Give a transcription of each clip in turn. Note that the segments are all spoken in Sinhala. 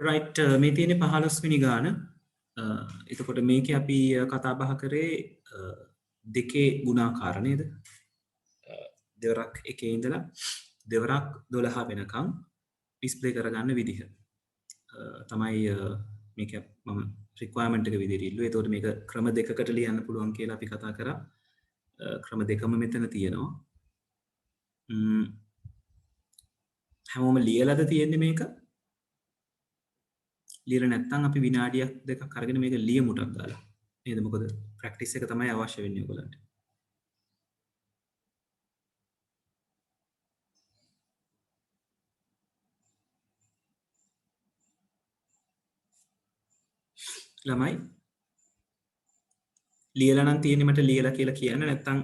රයිට් මේ තියෙන 15 වෙනි ගාන. එතකොට මේක අපි කතා බහ කරේ දෙකේ ගුණාකාර නේද? දෙවරක් එකේ ඉඳලා දෙවරක් 12 වෙනකම් ඩිස්ප්ලේ කරගන්න විදිහ තමයි මේක මම රික්වයර්මන්ට් එක විදිහට ඉල්ලුවේ. ඒතකොට මේක ක්‍රම දෙකකට ලියන්න පුළුවන් කියලා අපි කතා කරා. ක්‍රම දෙකම මෙතන තියෙනවා. හැමෝම ලියලාද තියෙන්නේ මේක? ලියලා නැත්නම් අපි විනාඩියක් දෙකක් අරගෙන මේක ලියමු ටක් ගාලා. නේද? මොකද ප්‍රැක්ටිස් එක තමයි අවශ්‍ය වෙන්නේ ඔයගලන්ට. ළමයි ලියලා නම් තියෙන්නේ මට ලියලා කියලා කියන්න නැත්නම්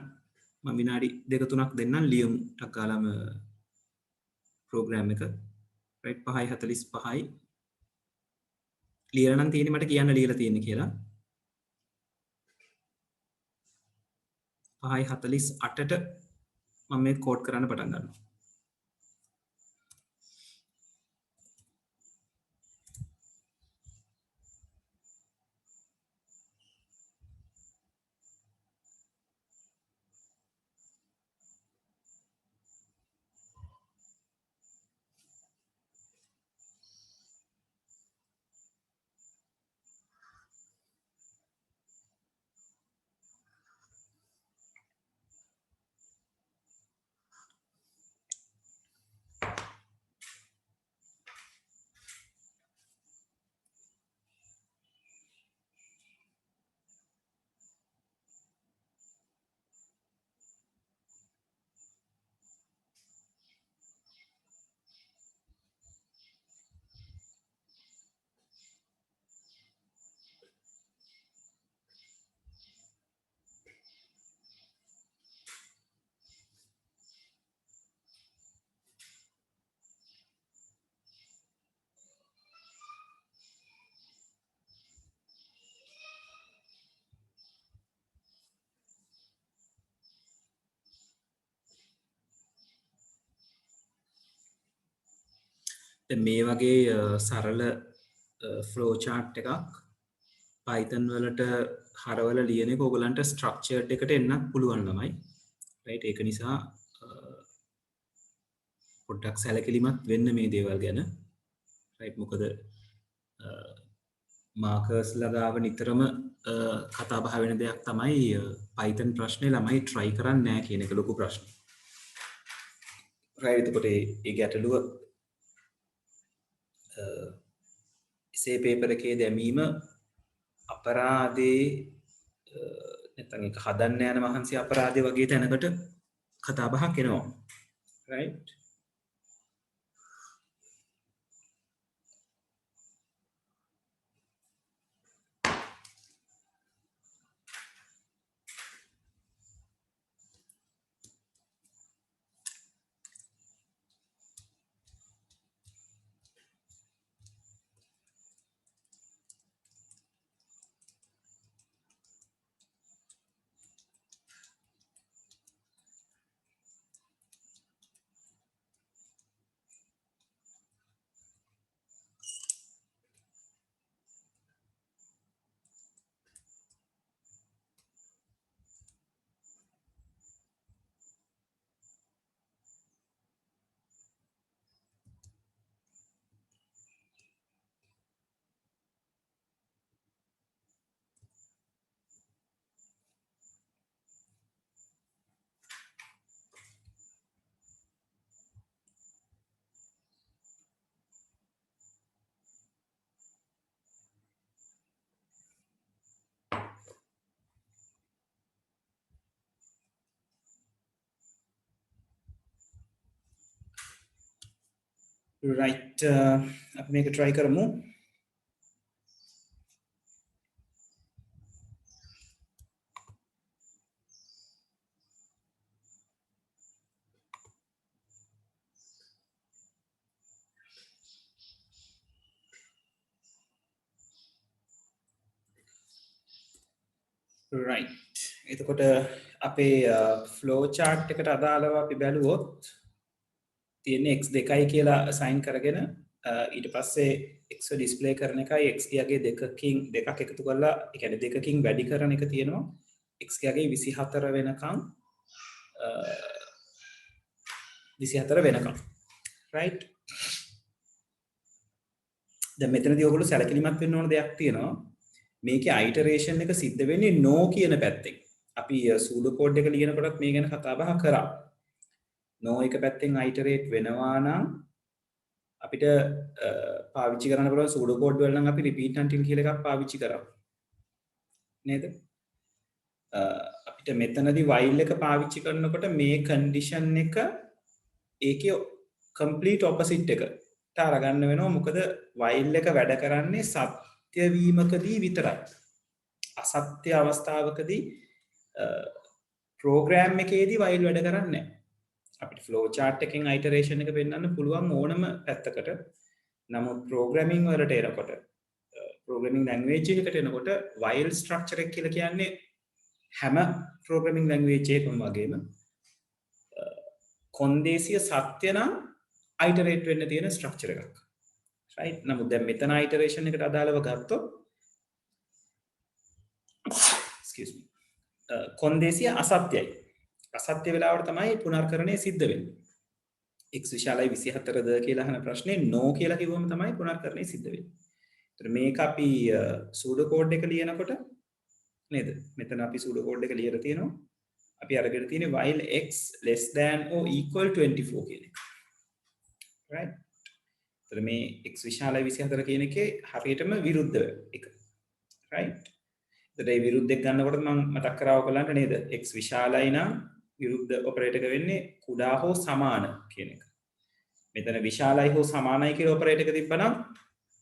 මම විනාඩි දෙක තුනක් දෙන්නම් ලියමු ටක් ගාලාම ප්‍රෝග්‍රෑම් එක. රයිට් 5:45යි ලියලා නම් තියෙන්නේ මට කියන්න ලියලා තියෙන්නේ කියලා. 5:48ට මම මේ කෝඩ් කරන්න පටන් ගන්නවා. මේ වගේ සරල ෆ්ලෝ චාර්ට් එකක් Python වලට හරවල ලියන එක ඔයගලන්ට ස්ට්‍රක්චර්ඩ් එකට එන්නත් පුළුවන් ළමයි. රයිට් ඒක නිසා පොඩ්ඩක් සැලකිලිමත් වෙන්න මේ දේවල් ගැන. රයිට් මොකද මාකර්ස් ලගාව නිතරම කතා බහ වෙන දෙයක් තමයි Python ප්‍රශ්නේ ළමයි try කරන්නේ නැහැ කියන එක ලොකු ප්‍රශ්නයක්. රයිට් එතකොට ඒ ගැටලුව එසේ පේපර් එකේ දැමීම අපරාධේ නැත්නම් ඒක හදන්න යන මහන්සි අපරාධේ වගේ තැනකට කතා බහක් එනවා. රයිට් රයිට් අපි මේක try කරමු. රයිට් එතකොට අපේ ෆ්ලෝ චාර්ට් එකට අදාළව අපි බැලුවොත් තියෙන්නේ x2යි කියලා assign කරගෙන ඊට පස්සේ x ඩිස්ප්ලේ කරන එකයි x ගේ දෙකක් එකතු කරලා ඒ කියන්නේ දෙකකින් වැඩි කරන එක තියෙනවා x ගේ 24 වෙනකන් 24 වෙනකන් right දැන් මෙතනදී ඔයගොල්ලෝ සැලකිලිමත් වෙන්න ඕන දෙයක් තියෙනවා මේකේ අයිටරේෂන් එක සිද්ධ වෙන්නේ no කියන පැත්තෙන් අපි සූඩෝ කෝඩ් එක ලියනකොටත් මේ ගැන කතා බහ කරා no එක පැත්තෙන් අයිටරේට් වෙනවා නම් අපිට පාවිච්චි කරන්න පුළුවන් සූඩෝ කෝඩ් වල නම් අපි repeat until කියලා එකක් පාවිච්චි කරා නේද අපිට මෙතනදී while එක පාවිච්චි කරනකොට මේ condition එක ඒකේ complete opposite එකට අරගන්න වෙනවා මොකද while එක වැඩ කරන්නේ සත්‍ය වීමකදී විතරයි අසත්‍ය අවස්ථාවකදී program එකේදී while වැඩ කරන්නේ නැහැ අපිට flow chart එකෙන් iteration එක පෙන්වන්න පුළුවන් ඕනම පැත්තකට නමුත් programming වලට එනකොට programming language එකකට එනකොට while structure එක කියලා කියන්නේ හැම programming language එකකම වගේම කොන්දේසිය සත්‍ය නම් iterate වෙන්න තියෙන structure එකක් right නමුත් දැන් මෙතන iteration එකට අදාළව ගත්තොත් excuse me කොන්දේසිය අසත්‍යයි අසත්‍ය වෙලාවට තමයි පුනර්කරණය සිද්ධ වෙන්නේ. x විශාලයි 24ද කියලා අහන ප්‍රශ්නේ no කියලා කිව්වම තමයි පුනර්කරණය සිද්ධ වෙන්නේ. ඒතර මේක අපි සූඩෝ කෝඩ් එක ලියනකොට නේද? මෙතන අපි සූඩෝ කෝඩ් එක ලියලා තියෙනවා. අපි අරගෙන තියෙන්නේ while x less than or equal 24 කියන එක. right? ඒතර මේ x විශාලයි 24 කියන එකේ හරියටම විරුද්ධ එක. right? ඒතර ඒ විරුද්ධ එක ගන්නකොට මම මතක් කරා ඔයගලන්ට නේද? x විශාලයි නම් විරුද්ධ ඔපරේටර් එක වෙන්නේ කුඩා හෝ සමාන කියන එක. මෙතන විශාලයි හෝ සමානයි කියලා ඔපරේටර් එක තිබ්බනම්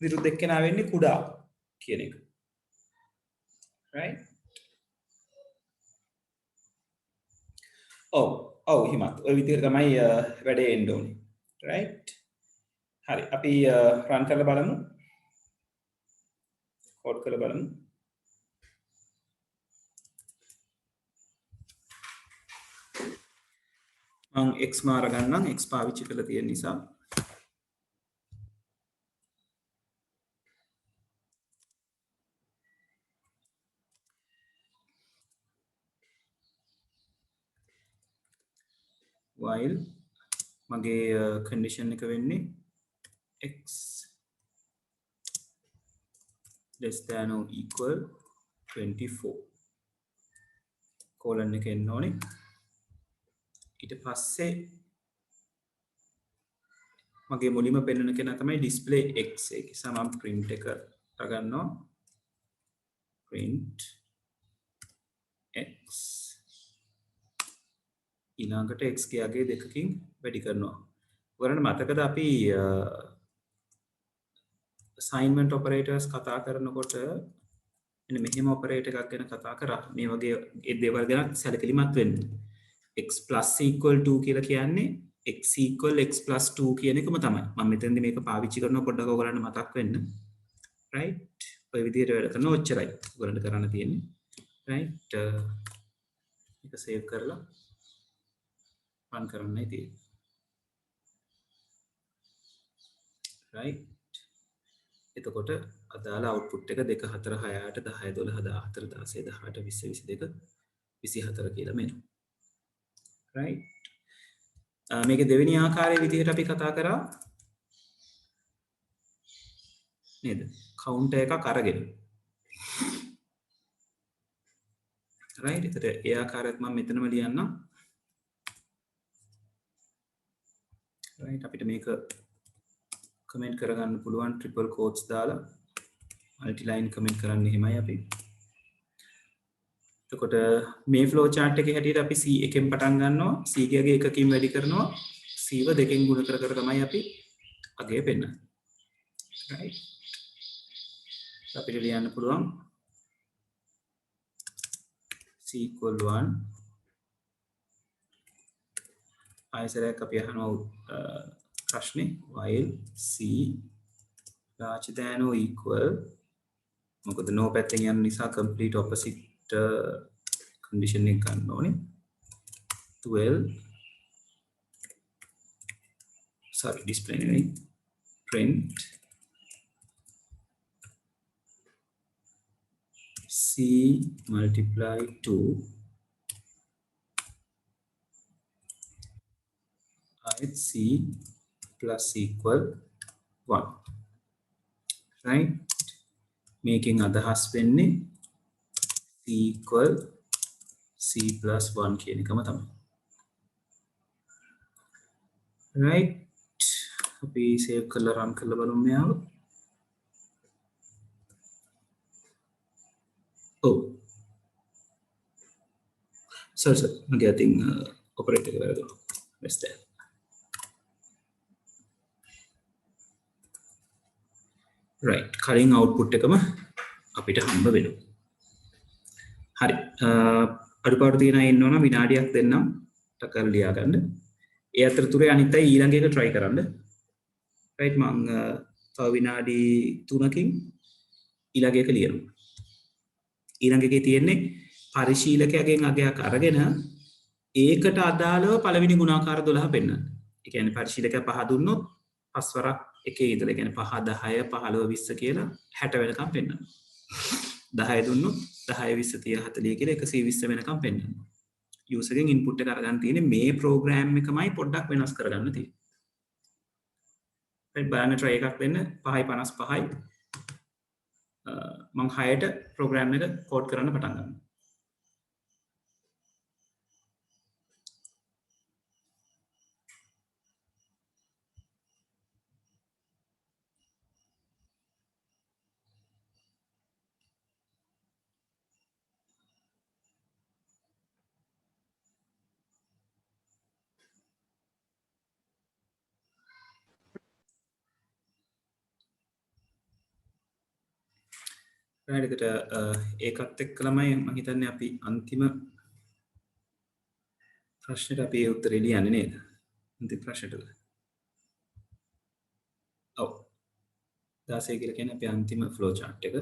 විරුද්ධ එක්කෙනා වෙන්නේ කුඩා කියන එක. right? ඔව් හිමත්. ඔය විදිහට තමයි වැඩේ එන්න ඕනේ. right? හරි. අපි රන් කරලා බලමු. කෝඩ් කරලා බලමු. මම x මාර ගන්නම් x පාවිච්චි කරලා තියෙන නිසා while මගේ condition එක වෙන්නේ x less than or equal 24 colon එක එන්න ඕනේ ඊට පස්සේ මගේ මුලින්ම පෙන්වන කෙනා තමයි display x එක නිසා මම print එක අරගන්නවා print x ඊළඟට x ගේ අගය දෙකකින් වැඩි කරනවා. ඔයාලට මතකද අපි assignment operators කතා කරනකොට මෙන්න මෙහෙම operator එකක් ගැන කතා කරා. මේ වගේ ඒ දේවල් ගැන සැලකිලිමත් වෙන්න. x plus equal 2 කියලා කියන්නේ x equal x plus 2 කියන එකම තමයි. මම මෙතනදී මේක පාවිච්චි කරනවා පොඩ්ඩක් ඔයගලන්ට මතක් වෙන්න. right? ඔය විදිහට වැඩ කරනවා ඔච්චරයි. ඔයගලන්ට කරන්න තියෙන්නේ. right? මේක save කරලා run කරන්නයි තියෙන්නේ. right? එතකොට අදාළ output එක 2 4 6 8 10 12 14 16 18 20 22 24 කියලා මෙනවා. right? මේක දෙවෙනි ආකාරයේ විදිහට අපි කතා කරා නේද? counter එකක් අරගෙන. right? එතකොට ඒ ආකාරයත් මම මෙතනම ලියන්නම්. right? අපිට මේක කමෙන්ට් කරගන්න පුළුවන් ට්‍රිපල් කෝට්ස් දාලා මල්ටි ලයින් කමෙන්ට් කරන්න එහෙමයි අපි. එතකොට මේ ෆ්ලෝ chart එකේ හැටියට අපි C එකෙන් පටන් ගන්නවා C ගේ එකකින් වැඩි කරනවා C ව දෙකෙන් ගුණ කර කර තමයි අපි අගය පෙන්නන්නේ. right? අපිට ලියන්න පුළුවන් C equal 1 ආයසරයක් අපි අහනවා ප්‍රශ්නේ while c larger than or equal මොකද no පැත්තෙන් යන නිසා complete opposite condition එක ගන්න ඕනේ 12 sorry display නෙවෙයි print c multiply 2 ith c plus equal 1, right? Making අදහස් වෙන්නේ c equal c plus 1 කියන එකම තමයි, right? අපි save කරලා run කරලා බලමු මෙයාව. oh sorry මගේ අතින් operate එක වැරදුනා. Where's that? right, කලින් output එකම අපිට හම්බ වෙනවා. හරි, අඩුපාඩු තියෙනවා ඉන්නවනම් විනාඩියක් දෙන්නම් ටකර් ලියා ගන්න. ඒ අතරතුරේ අනිත් අය ඊළඟ එක try කරන්න. right, මම තව විනාඩි 3කින් ඊළඟ එක ලියනවා. ඊළඟ එකේ තියෙන්නේ පරිශීලකයාගෙන් අගයක් අරගෙන ඒකට අදාළව පළවෙනි ගුණාකාර 12 පෙන්නන්න. ඒ කියන්නේ පරිශීලකයා 5 දුන්නොත් 5 වරක් එකේ ඉඳලා, කියන්නේ 5 10 15 20 කියලා 60 වෙනකම් පෙන්නන්න. 10 දුන්නොත් 10 20 30 40 කියලා 120 වෙනකම් පෙන්නන්න. යූසර් ගෙන් ඉන්පුට් එක අරගන්න තියෙන්නේ මේ ප්‍රෝග්‍රෑම් එකමයි පොඩ්ඩක් වෙනස් කරගන්න තියෙන්නේ. right, බලන්න try එකක් දෙන්න. 5:55යි මම 6ට ප්‍රෝග්‍රෑම් එක කෝඩ් කරන්න පටන් ගන්නවා. එකට ඒකත් එක්ක ළමයි මම හිතන්නේ අපි අන්තිම ප්‍රශ්නෙට අපි උත්තරේ ලියන්නේ නේද? අන්තිම ප්‍රශ්නෙට. ඔව්. 16 කියලා කියන්නේ අපි අන්තිම ෆ්ලෝ chart එක.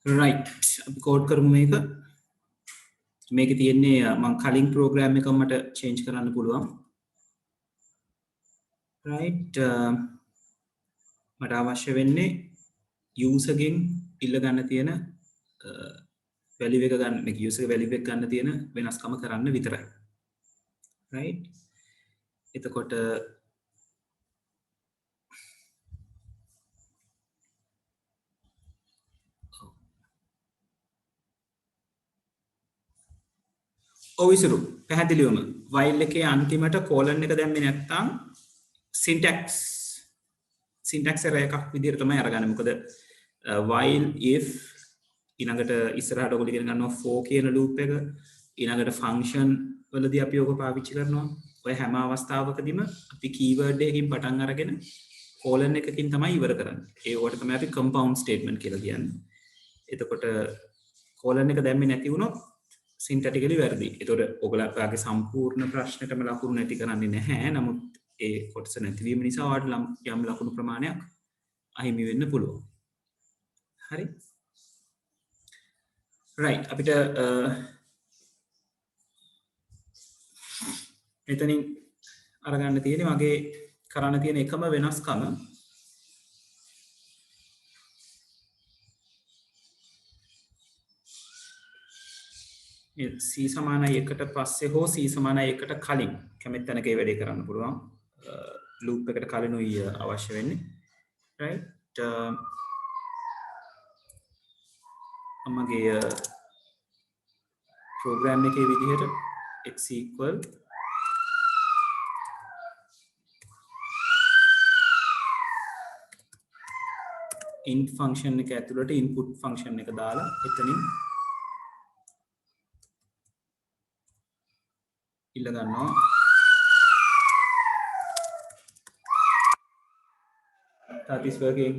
right අපි කෝඩ් කරමු මේක තියෙන්නේ මම කලින් ප්‍රෝග්‍රෑම් එකක් මට චේන්ජ් කරන්න පුළුවන් right මට අවශ්‍ය වෙන්නේ user ගෙන් ඉල්ල ගන්න තියෙන value එක ගන්න මේක user value එක ගන්න තියෙන වෙනස්කම කරන්න විතරයි right එතකොට ඔවිසරු පැහැදිලිවම while එකේ අන්තිමට colon එක දැම්මේ නැත්නම් syntax error එකක් විදිහට තමයි අරගන්නේ මොකද while if ඊළඟට ඉස්සරහට ඔයගොල්ලෝ ඉගෙන ගන්නවා for කියන loop එක ඊළඟට function වලදී අපි ඔක පාවිච්චි කරනවා ඔය හැම අවස්ථාවකදීම අපි keyword එකකින් පටන් අරගෙන colon එකකින් තමයි ඉවර කරන්නේ ඒකට තමයි අපි compound statement කියලා කියන්නේ එතකොට colon එක දැම්මේ නැති වුණොත් සින්ටැටිකලි වැරදි. ඒතකොට ඔයගොල්ලෝගේ සම්පූර්ණ ප්‍රශ්නෙටම ලකුණු නැති කරන්නේ නැහැ. නමුත් ඒ කොටස නැතිවීම නිසා ඔයාලට යම් ලකුණු ප්‍රමාණයක් අහිමි වෙන්න පුළුවන්. හරි. right අපිට එතනින් අරගන්න තියෙන්නේ මගේ කරන්න තියෙන එකම වෙනස්කම C සමානයි 1ට පස්සේ හෝ C සමානයි 1ට කලින් කැමති තැනක ඒ වැඩේ කරන්න පුළුවන් ලූප් එකට කලිනුයි අවශ්‍ය වෙන්නේ right මගේ ප්‍රෝග්‍රෑම් එකේ විදිහට x equal int function එක ඇතුළට input function එක දාලා එතනින් ඉල්ල ගන්නවා that is working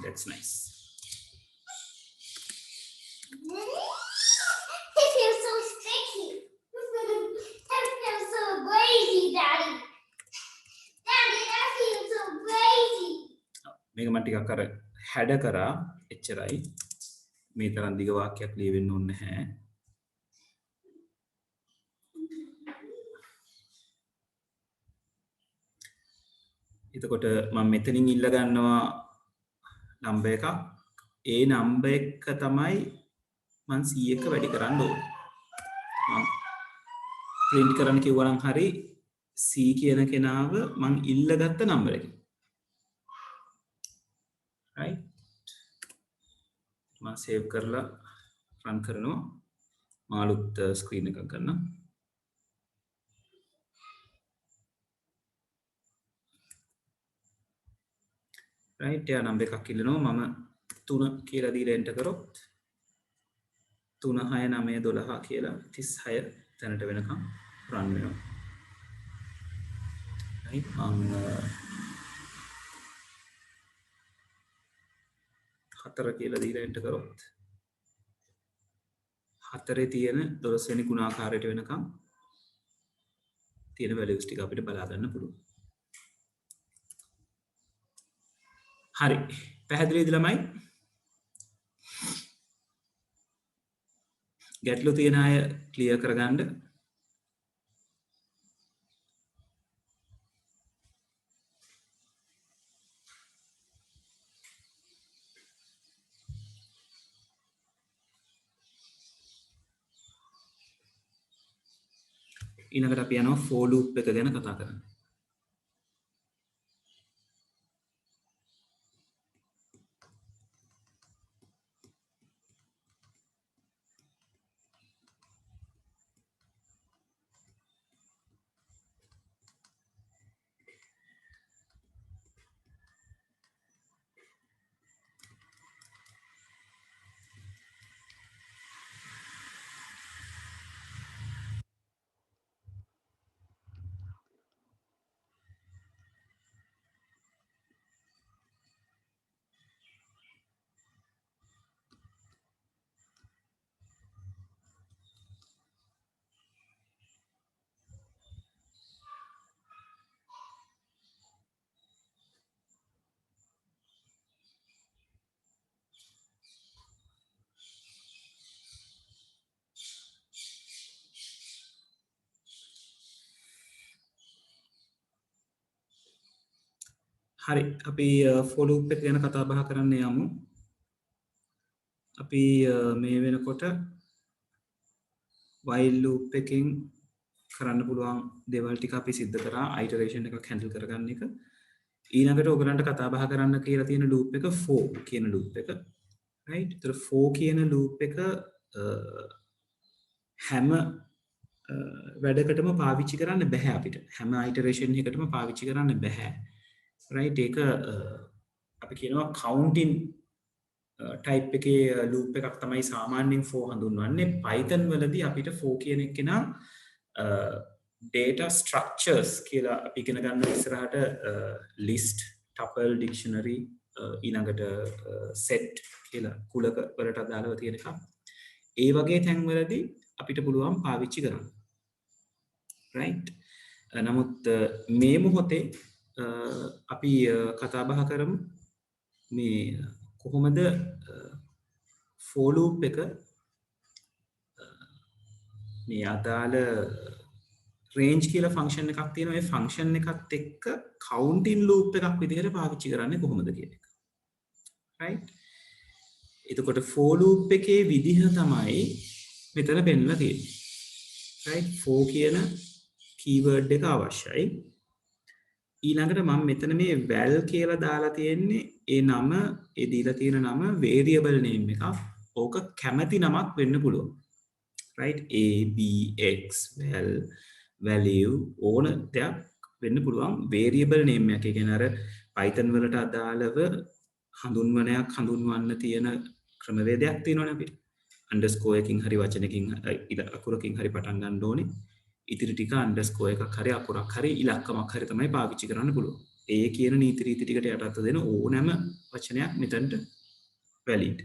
that's nice it feels so sticky that feels so crazy daddy that feels so crazy මේක මම ටිකක් අර හැඩ කරා එච්චරයි මේ තරම් දිග වාක්‍යයක් ලියවෙන්න ඕනේ නැහැ එතකොට මම මෙතනින් ඉල්ල ගන්නවා නම්බර් එකක් ඒ නම්බර් එක තමයි මම C එක වැඩි කරන්න ඕනේ මම print කරන්න කිව්වා නම් හරි C කියන කෙනාව මම ඉල්ලගත්ත නම්බර එක right මම save කරලා run කරනවා මම අලුත් screen එකක් ගන්නම් right යා නම්බර් එකක් ඉල්ලනවා මම 3 කියලා දීලා enter කරොත් 3 6 9 12 කියලා 36 තැනට වෙනකම් run වෙනවා right මම 4 කියලා දීලා enter කරොත් 4 තියෙන 12 වෙනි ගුණාකාරයට වෙනකම් තියෙන values ටික අපිට බලා ගන්න පුළුවන් හරි පැහැදිලිද ළමයි ගැටලු තියෙන අය ක්ලියර් කරගන්න ඊළඟට අපි යනවා for loop එක ගැන කතා කරන්න හරි අපි for loop එක ගැන කතා බහ කරන්න යමු. අපි මේ වෙනකොට while loop එකෙන් කරන්න පුළුවන් දේවල් ටික අපි සිද්ධ කරා iteration එකක් handle කරගන්න එක. ඊළඟට ඔයගලන්ට කතා බහ කරන්න කියලා තියෙන loop එක for කියන loop එක. right? ඒතර for කියන loop එක හැම වැඩකටම පාවිච්චි කරන්න බෑ අපිට. හැම iteration එකකටම පාවිච්චි කරන්න බෑ. right? ඒක අපි කියනවා counting type එකේ loop එකක් තමයි සාමාන්‍යයෙන් for හඳුන්වන්නේ. Python වලදී අපිට for කියන එක නම් data structures කියලා අපි ඉගෙන ගන්න ඉස්සරහට list, tuple, dictionary ඊළඟට set කියලා කුලක වලට අදාළව තියෙන එකක්. ඒ වගේ තැන්වලදී අපිට පුළුවන් පාවිච්චි කරන්න. right? නමුත් මේ මොහොතේ අපි කතා බහ කරමු මේ කොහොමද for loop එක මේ අදාළ range කියලා ෆන්ක්ෂන් එකක් තියෙනවා. ඒ ෆන්ක්ෂන් එකත් එක්ක counting loop එකක් විදිහට පාවිච්චි කරන්නේ කොහොමද කියන එක. right? එතකොට for loop එකේ විදිහ තමයි මෙතන පෙන්නලා තියෙන්නේ. right? for කියන keyword එක අවශ්‍යයි. ඊළඟට මම මෙතන මේ val කියලා දාලා තියෙන්නේ ඒ නම ඒ දීලා තියෙන නම variable name එකක්. ඕක කැමැති නමක් වෙන්න පුළුවන්. right? a b x val value ඕන දෙයක් වෙන්න පුළුවන් variable name එකක්. ඒ කියන්නේ අර Python වලට අදාළව හඳුන්වනයක් හඳුන්වන්න තියෙන ක්‍රමවේදයක් තියෙනවනේ අපිට. underscore එකකින් හරි වචනකින් අකුරකින් හරි පටන් ගන්න ඕනේ. ඉතිරි ටික underscore එකක් හරි අකුරක් හරි ඉලක්කමක් හරි තමයි පාවිච්චි කරන්න පුළුවන්. ඒ කියන නීති රීති ටිකට යටත් දෙන ඕනෑම වචනයක් මෙතනට valid.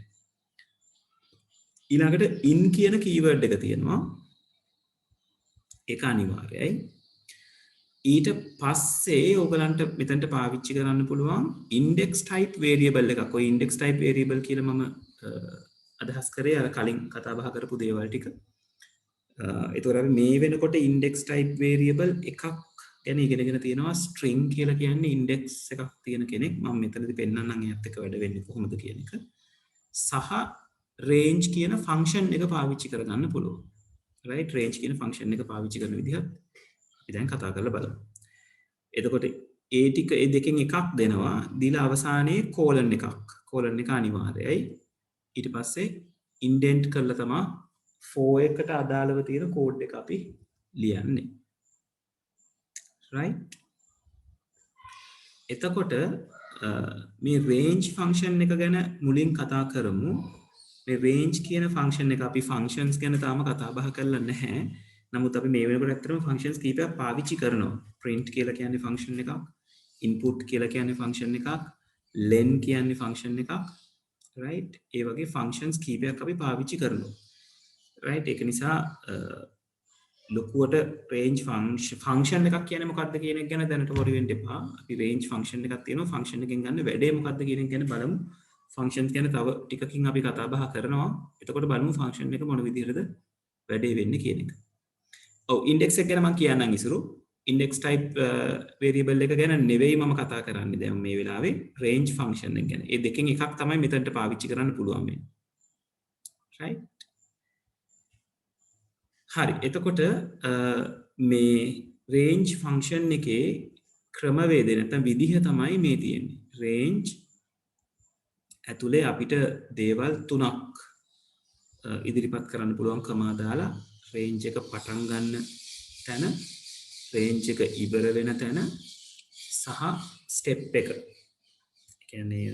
ඊළඟට in කියන keyword එක තියෙනවා. ඒක අනිවාර්යයි. ඊට පස්සේ ඔයගලන්ට මෙතනට පාවිච්චි කරන්න පුළුවන් index type variable එකක්. ඔය index type variable කියලා මම අදහස් කරේ අර කලින් කතා බහ කරපු දේවල් ටික. ඒතකොට අපි මේ වෙනකොට index type variable එකක් ගැන ඉගෙනගෙන තියෙනවා. string කියලා කියන්නේ index එකක් තියෙන කෙනෙක්. මම මෙතනදී පෙන්නන්නම් ඒත් එක්ක වැඩ වෙන්නේ කොහොමද කියන එක. සහ range කියන function එක පාවිච්චි කරගන්න පුළුවන්. right? range කියන function එක පාවිච්චි කරන විදිහත් අපි දැන් කතා කරලා බලමු. එතකොට ඒ ටික ඒ දෙකෙන් එකක් දෙනවා. දීලා අවසානයේ colon එකක්. colon එක අනිවාර්යයි. ඊට පස්සේ indent කරලා තමයි for එකට අදාළව තියෙන කෝඩ් එක අපි ලියන්නේ. right? එතකොට මේ range function එක ගැන මුලින් කතා කරමු. මේ range කියන function එක අපි functions ගැන තාම කතා බහ කරලා නැහැ. නමුත් අපි මේ වෙනකොට ඇත්තටම functions කීපයක් පාවිච්චි කරනවා. print කියලා කියන්නේ function එකක්, input කියලා කියන්නේ function එකක්, len කියන්නේ function එකක්. right? ඒ වගේ functions කීපයක් අපි පාවිච්චි කරනවා. right? ඒක නිසා ලොකුවට range function එකක් කියන්නේ මොකක්ද කියන එක ගැන දැනට worry වෙන්න එපා. අපි range function එකක් තියෙනවා. function එකෙන් ගන්න වැඩේ මොකක්ද කියන එක ගැන බලමු. functions ගැන තව ටිකකින් අපි කතා බහ කරනවා. එතකොට බලමු function එක මොන විදිහටද වැඩේ වෙන්නේ කියන එක. ඔව් index එක ගැන මම කියන්නම් ඉසුරු. index type variable එක ගැන නෙවෙයි මම කතා කරන්නේ දැන් මේ වෙලාවේ range function එක ගැන. ඒ දෙකෙන් එකක් තමයි මෙතනට පාවිච්චි කරන්න පුළුවන් වෙන්නේ. right? හරි. එතකොට මේ range function එකේ ක්‍රමවේදය නැත්නම් විදිහ තමයි මේ තියෙන්නේ. range ඇතුලේ අපිට දේවල් තුනක් ඉදිරිපත් කරන්න පුළුවන් ක්‍රමා දාලා range එක පටන් ගන්න තැන, range එක ඉවර වෙන තැන සහ step එක. ඒ කියන්නේ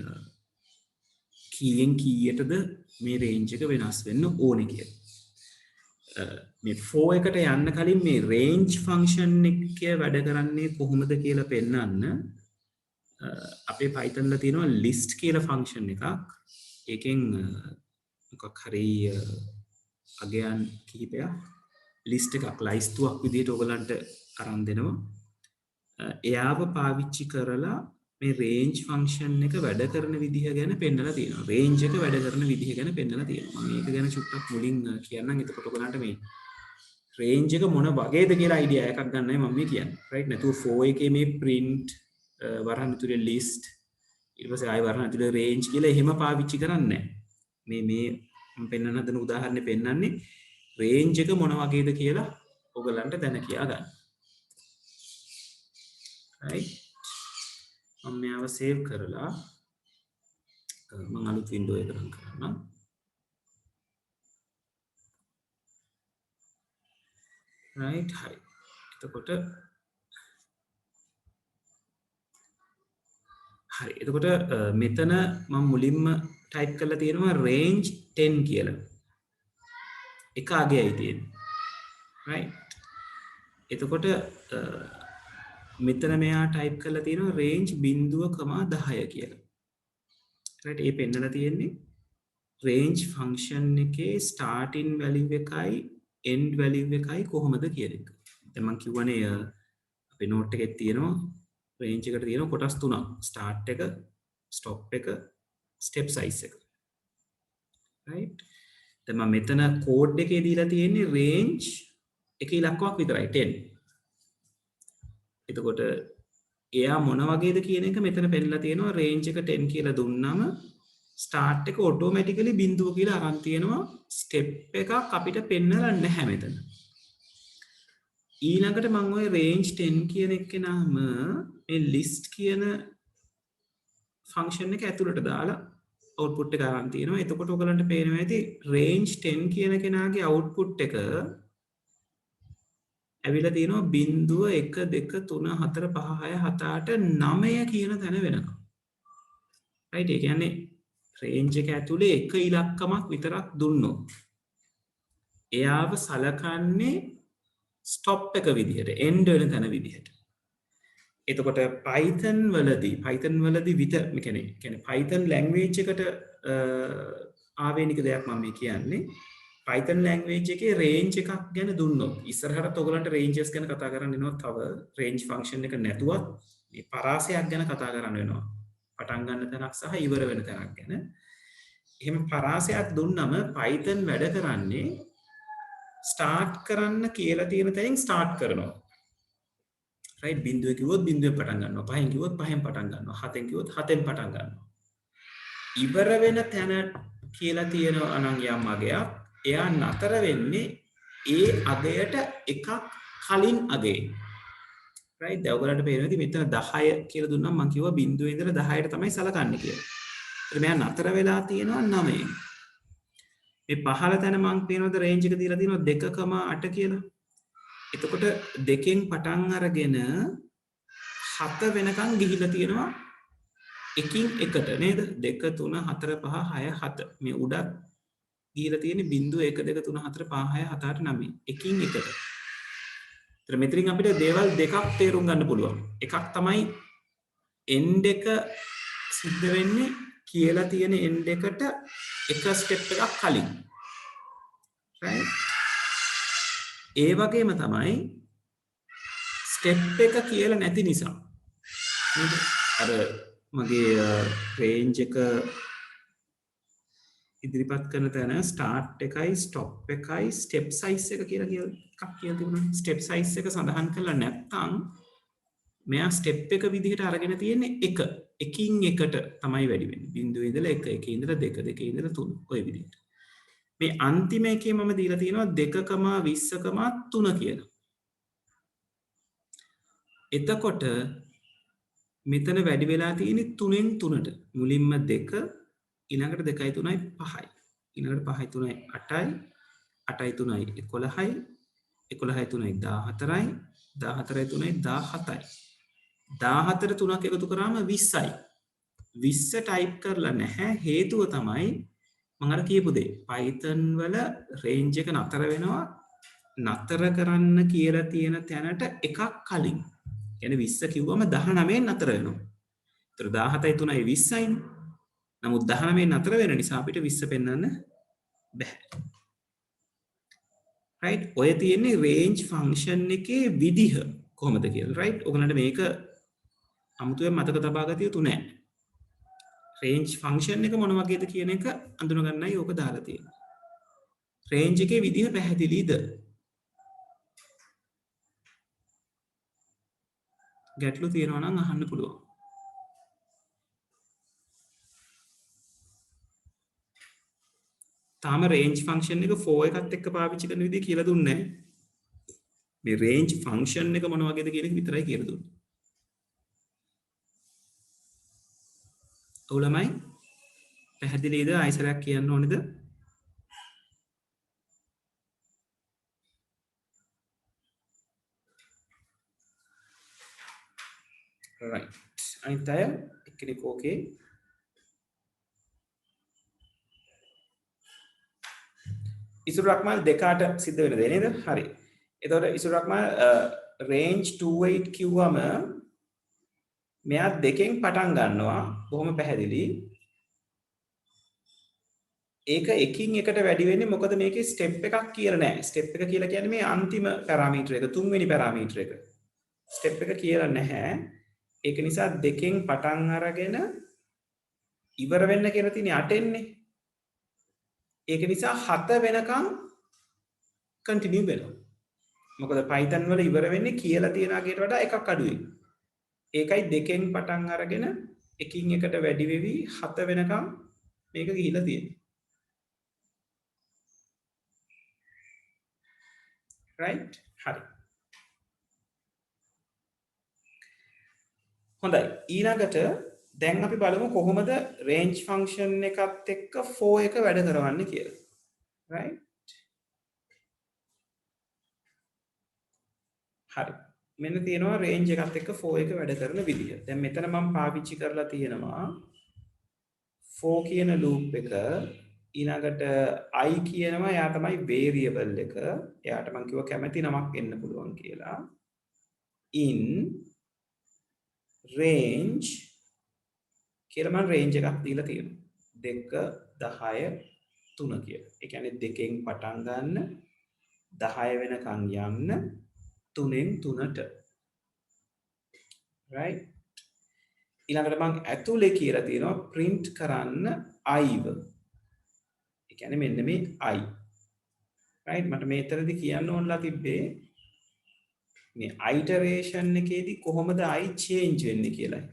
කීයෙන් කීයටද මේ range එක වෙනස් වෙන්න ඕනේ කියලා. මේ for එකට යන්න කලින් මේ range function එක වැඩ කරන්නේ කොහොමද කියලා පෙන්නන්න අපේ Python වල තියෙනවා list කියලා function එකක්. ඒකෙන් මොකක් හරි අගයන් කිහිපයක් list එකක් ලයිස්තුවක් විදිහට ඔයගලන්ට අරන් දෙනවා. එයාව පාවිච්චි කරලා මේ range function එක වැඩ කරන විදිහ ගැන පෙන්නලා තියෙනවා. range එක වැඩ කරන විදිහ ගැන පෙන්නලා තියෙනවා. මම මේක ගැන චුට්ටක් මුලින් කියන්නම්. එතකොට ඔයගලන්ට මේ range එක මොන වගේද කියලා idea එකක් ගන්නයි මම මේ කියන්නේ. right? නැතුව for එකේ මේ print වරහන් ඇතුලේ list ඊට පස්සේ ආයි වරහන් ඇතුලේ range කියලා එහෙම පාවිච්චි කරන්නේ නැහැ. මේ මම පෙන්වන්න හදන උදාහරණේ පෙන්වන්නේ range එක මොන වගේද කියලා ඔයගලන්ට දැන කියා ගන්න. right මම මේව save කරලා මම අලුත් window එක රන් කරනවා. right හරි. එතකොට හරි. එතකොට මෙතන මම මුලින්ම ටයිප් කරලා තියෙනවා range 10 කියලා. එක අගයයි තියෙන්නේ. right. එතකොට මෙතන මෙයා ටයිප් කරලා තියෙනවා range 0.10 කියලා. right. ඒ පෙන්නලා තියෙන්නේ range function එකේ starting value එකයි end value එකයි කොහොමද කියන එක. දැන් මම කියවනේ අපේ note එකේ තියෙනවා range එකට තියෙනවා කොටස් තුනක්. start එක, stop එක, step size එක. right. දැන් මම මෙතන code එකේ දීලා තියෙන්නේ range එක ඉලක්කයක් විතරයි 10. එතකොට එයා මොන වගේද කියන එක මෙතන පෙන්නලා තියෙනවා range එක 10 කියලා දුන්නාම start එක automatically බිඳුව කියලා අරන් තියෙනවා. step එකක් අපිට පෙන්නලා නැහැ මෙතන. ඊළඟට මම ওই range 10 කියන එකේ නම මේ list කියන function එක ඇතුළට දාලා output එක අරන් තියෙනවා. එතකොට ඔයගලන්ට පේනවා ඇති range 10 කියන කෙනාගේ output එක ඇවිල්ලා තියෙනවා 0 1 2 3 4 5 6 7 8 9 කියන තැන වෙනකම්. right. ඒ කියන්නේ range එක ඇතුලේ එක ඉලක්කමක් විතරක් දුන්නොත් එයාව සලකන්නේ stop එක විදිහට end වෙන තැන විදිහට. එතකොට Python වලදී කියන්නේ Python language එකට ආවේනික දෙයක් මම මේ කියන්නේ. Python language එකේ range එකක් ගැන දුන්නොත් ඉස්සරහට ඔයගලන්ට ranges ගැන කතා කරන්න වෙනවා. තව range function එක නැතුවත් මේ පරාසයක් ගැන කතා කරන්න වෙනවා. පටන් ගන්න තැනක් සහ ඉවර වෙන තැනක් ගැන. එහෙම පරාසයක් දුන්නම Python වැඩ කරන්නේ start කරන්න කියලා තියෙන තැනින් start කරනවා. right. 0 කිව්වොත් 0 පටන් ගන්නවා. 5 කිව්වොත් 5න් පටන් ගන්නවා. 7න් කිව්වොත් 7න් පටන් ගන්නවා. ඉවර වෙන තැන කියලා තියෙනවා නම් යම් අගයක් එයා නතර වෙන්නේ ඒ අගයට එකක් කලින් අගේ. right. දැන් ඔයගලන්ට පේනවා ඉතින් මෙතන 10 කියලා දුන්නම් මම කිව්වා 0 ඉඳලා 10ට තමයි සලකන්නේ කියලා. ඒත් මෙයා නතර වෙලා තියෙනවා 9. මේ පහළ තැන මම පේනවද range එක දීලා තියෙනවා 2.8 කියලා. එතකොට 2න් පටන් අරගෙන 7 වෙනකන් ගිහිල්ලා තියෙනවා එකින් එකට නේද? 2 3 4 5 6 7 මේ උඩත් ගිහිල්ලා තියෙන්නේ 0 1 2 3 4 5 6 7 8 9 එකින් එකට. ඒතර මෙතනින් අපිට දේවල් දෙකක් තේරුම් ගන්න පුළුවන්. එකක් තමයි end එක සිද්ධ වෙන්නේ කියලා තියෙන end එකට එක step එකක් කලින්. right. ඒ වගේම තමයි step එක කියලා නැති නිසා නේද? අර මගේ range එක ඉදිරිපත් කරන තැන start එකයි stop එකයි step size එක කියලා එකක් කියලා තිබුණා. step size එක සඳහන් කරලා නැත්නම් මෙයා step එක විදිහට අරගෙන තියෙන්නේ එකින් එකට තමයි වැඩි වෙන්නේ. 0 ඉඳලා 1 1 ඉඳලා 2 2 ඉඳලා 3 ඔය විදිහට. මේ අන්තිම එකේ මම දීලා තියෙනවා 2.20.3 කියලා. එතකොට මෙතන වැඩි වෙලා තියෙන්නේ 3න් 3ට. මුලින්ම 2 ඊළඟට 2යි 3යි 5යි. ඊළඟට 5යි 3යි 8යි 8යි 3යි 11යි 11යි 3යි 14යි 14යි 3යි 17යි 14 3ක් එකතු කරාම 20යි. 20 ටයිප් කරලා නැහැ. හේතුව තමයි මම අර කියපු දේ. Python වල range එක නතර වෙනවා. නතර කරන්න කියලා තියෙන තැනට එකක් කලින්. කියන්නේ 20 කිව්වම 19න් නතර වෙනවා. ඒතර 17යි 3යි 20යිනේ. නමුත් 19න් නතර වෙන නිසා අපිට 20 පෙන්වන්න බැහැ. right. ඔය තියෙන්නේ range function එකේ විදිහ කොහොමද කියලා. right. ඔයගලන්ට මේක අමුතුවෙන් මතක තබා ගත යුතු නෑ. range function එක මොන වගේද කියන එක අඳුන ගන්නයි ඕක දාලා තියෙන්නේ. range එකේ විදිහ පැහැදිලිද? ගැටලු තියෙනවා නම් අහන්න පුළුවන්. තාම රේන්ජ් ෆන්ක්ෂන් එක 4 එකත් එක්ක පාවිච්චි කරන විදිහ කියලා දුන්නේ නැහැ. මේ රේන්ජ් ෆන්ක්ෂන් එක මොන වගේද කියන එක විතරයි කියලා දුන්නේ. ඔව් ළමයි පැහැදිලිද? ආයිසරයක් කියන්න ඕනේද? right අනිත් අය එක්කෙනෙක් ඕකේ. ඉසුරු රක්මල් දෙකාට සිද්ධ වෙන දේ නේද? හරි. එතකොට ඉසුරු රක්මල් range 28 කිව්වම මෙයා දෙකෙන් පටන් ගන්නවා බොහොම පැහැදිලි. ඒක එකින් එකට වැඩි වෙන්නේ මොකද මේකේ ස්ටෙප් එකක් කියලා නැහැ. ස්ටෙප් එක කියලා කියන්නේ මේ අන්තිම පැරාමීටර් එක, තුන්වෙනි පැරාමීටර් එක. ස්ටෙප් එක කියලා නැහැ. ඒක නිසා දෙකෙන් පටන් අරගෙන ඉවර වෙන්න කියලා තියෙන්නේ 8න්නේ. ඒක නිසා 7 වෙනකන් කන්ටිනියු වෙනවා. මොකද Python වල ඉවර වෙන්නේ කියලා තියෙන අගයට වඩා එකක් අඩුයි. ඒකයි දෙකෙන් පටන් අරගෙන එකින් එකට වැඩි වෙවි 7 වෙනකන් මේක ගිහිලා තියෙන්නේ. right හරි. හොඳයි. ඊළඟට දැන් අපි බලමු කොහොමද range function එකත් එක්ක for එක වැඩ කරවන්නේ කියලා. right හරි. මෙන්න තියෙනවා range එකත් එක්ක for එක වැඩ කරන විදිය. දැන් මෙතන මම පාවිච්චි කරලා තියෙනවා for කියන loop එක. ඊළඟට I කියනවා එයා තමයි variable එක. එයාට මම කිව්වා කැමති නමක් එන්න පුළුවන් කියලා. in range කියලා මම range එකක් දීලා තියෙනවා. 2 10 3 කියලා. ඒ කියන්නේ දෙකෙන් පටන් ගන්න 10 වෙනකන් යන්න 3න් 3ට. right ඊළඟට මම ඇතුලේ කියලා තියෙනවා print කරන්න iව. ඒ කියන්නේ මෙන්න මේ I. right මට මේතරදී කියන්න ඕනලා තිබ්බේ මේ iteration එකේදී කොහොමද I change වෙන්නේ කියලා.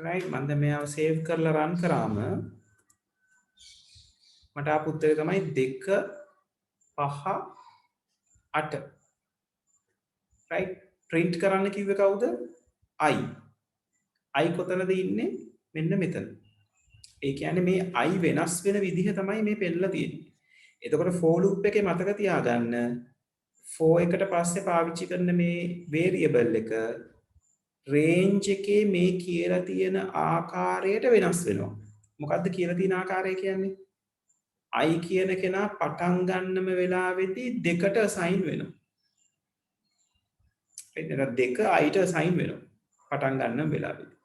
right මම දැන් මේව save කරලා run කරාම මට ආපු උත්තරේ තමයි 2 5 8 right print කරන්න කිව්වේ කවුද? I කොතනද ඉන්නේ? මෙන්න මෙතන. ඒ කියන්නේ මේ I වෙනස් වෙන විදිහ තමයි මේ පෙන්නලා තියෙන්නේ. එතකොට for loop එකේ මතක තියාගන්න for එකට පස්සේ පාවිච්චි කරන මේ variable එක range එකේ මේ කියලා තියෙන ආකාරයට වෙනස් වෙනවා. මොකද්ද කියලා තියෙන ආකාරය කියන්නේ? I කියන කෙනා පටන් ගන්නම වෙලාවේදී දෙකට assign වෙනවා. එතන දෙක Iට assign වෙනවා. පටන් ගන්නම වෙලාවේදී.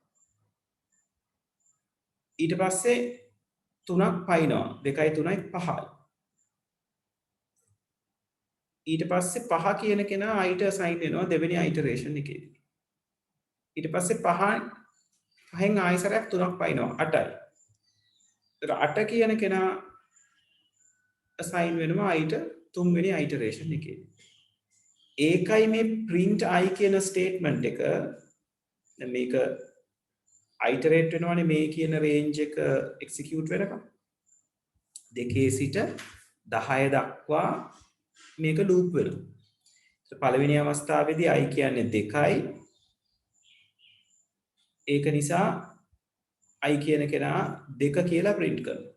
ඊට පස්සේ 3ක් පයින්නවා. 2යි 3යි 5යි. ඊට පස්සේ 5 කියන කෙනා Iට assign වෙනවා දෙවෙනි iteration එකේදී. ඊට පස්සේ 5න් ආයෙසරයක් 3ක් පයින්නවා 8යි. ඒතර 8 කියන කෙනා assign වෙනවා Iට තුන්වෙනි iteration එකේදී. ඒකයි මේ print I කියන statement එක. දැන් මේක iterate වෙනවනේ මේ කියන range එක execute වෙනකම්. 2 සිට 10 දක්වා මේක loop වෙනවා. පළවෙනි අවස්ථාවේදී I කියන්නේ 2යි. ඒක නිසා I කියන කෙනා 2 කියලා print කරනවා.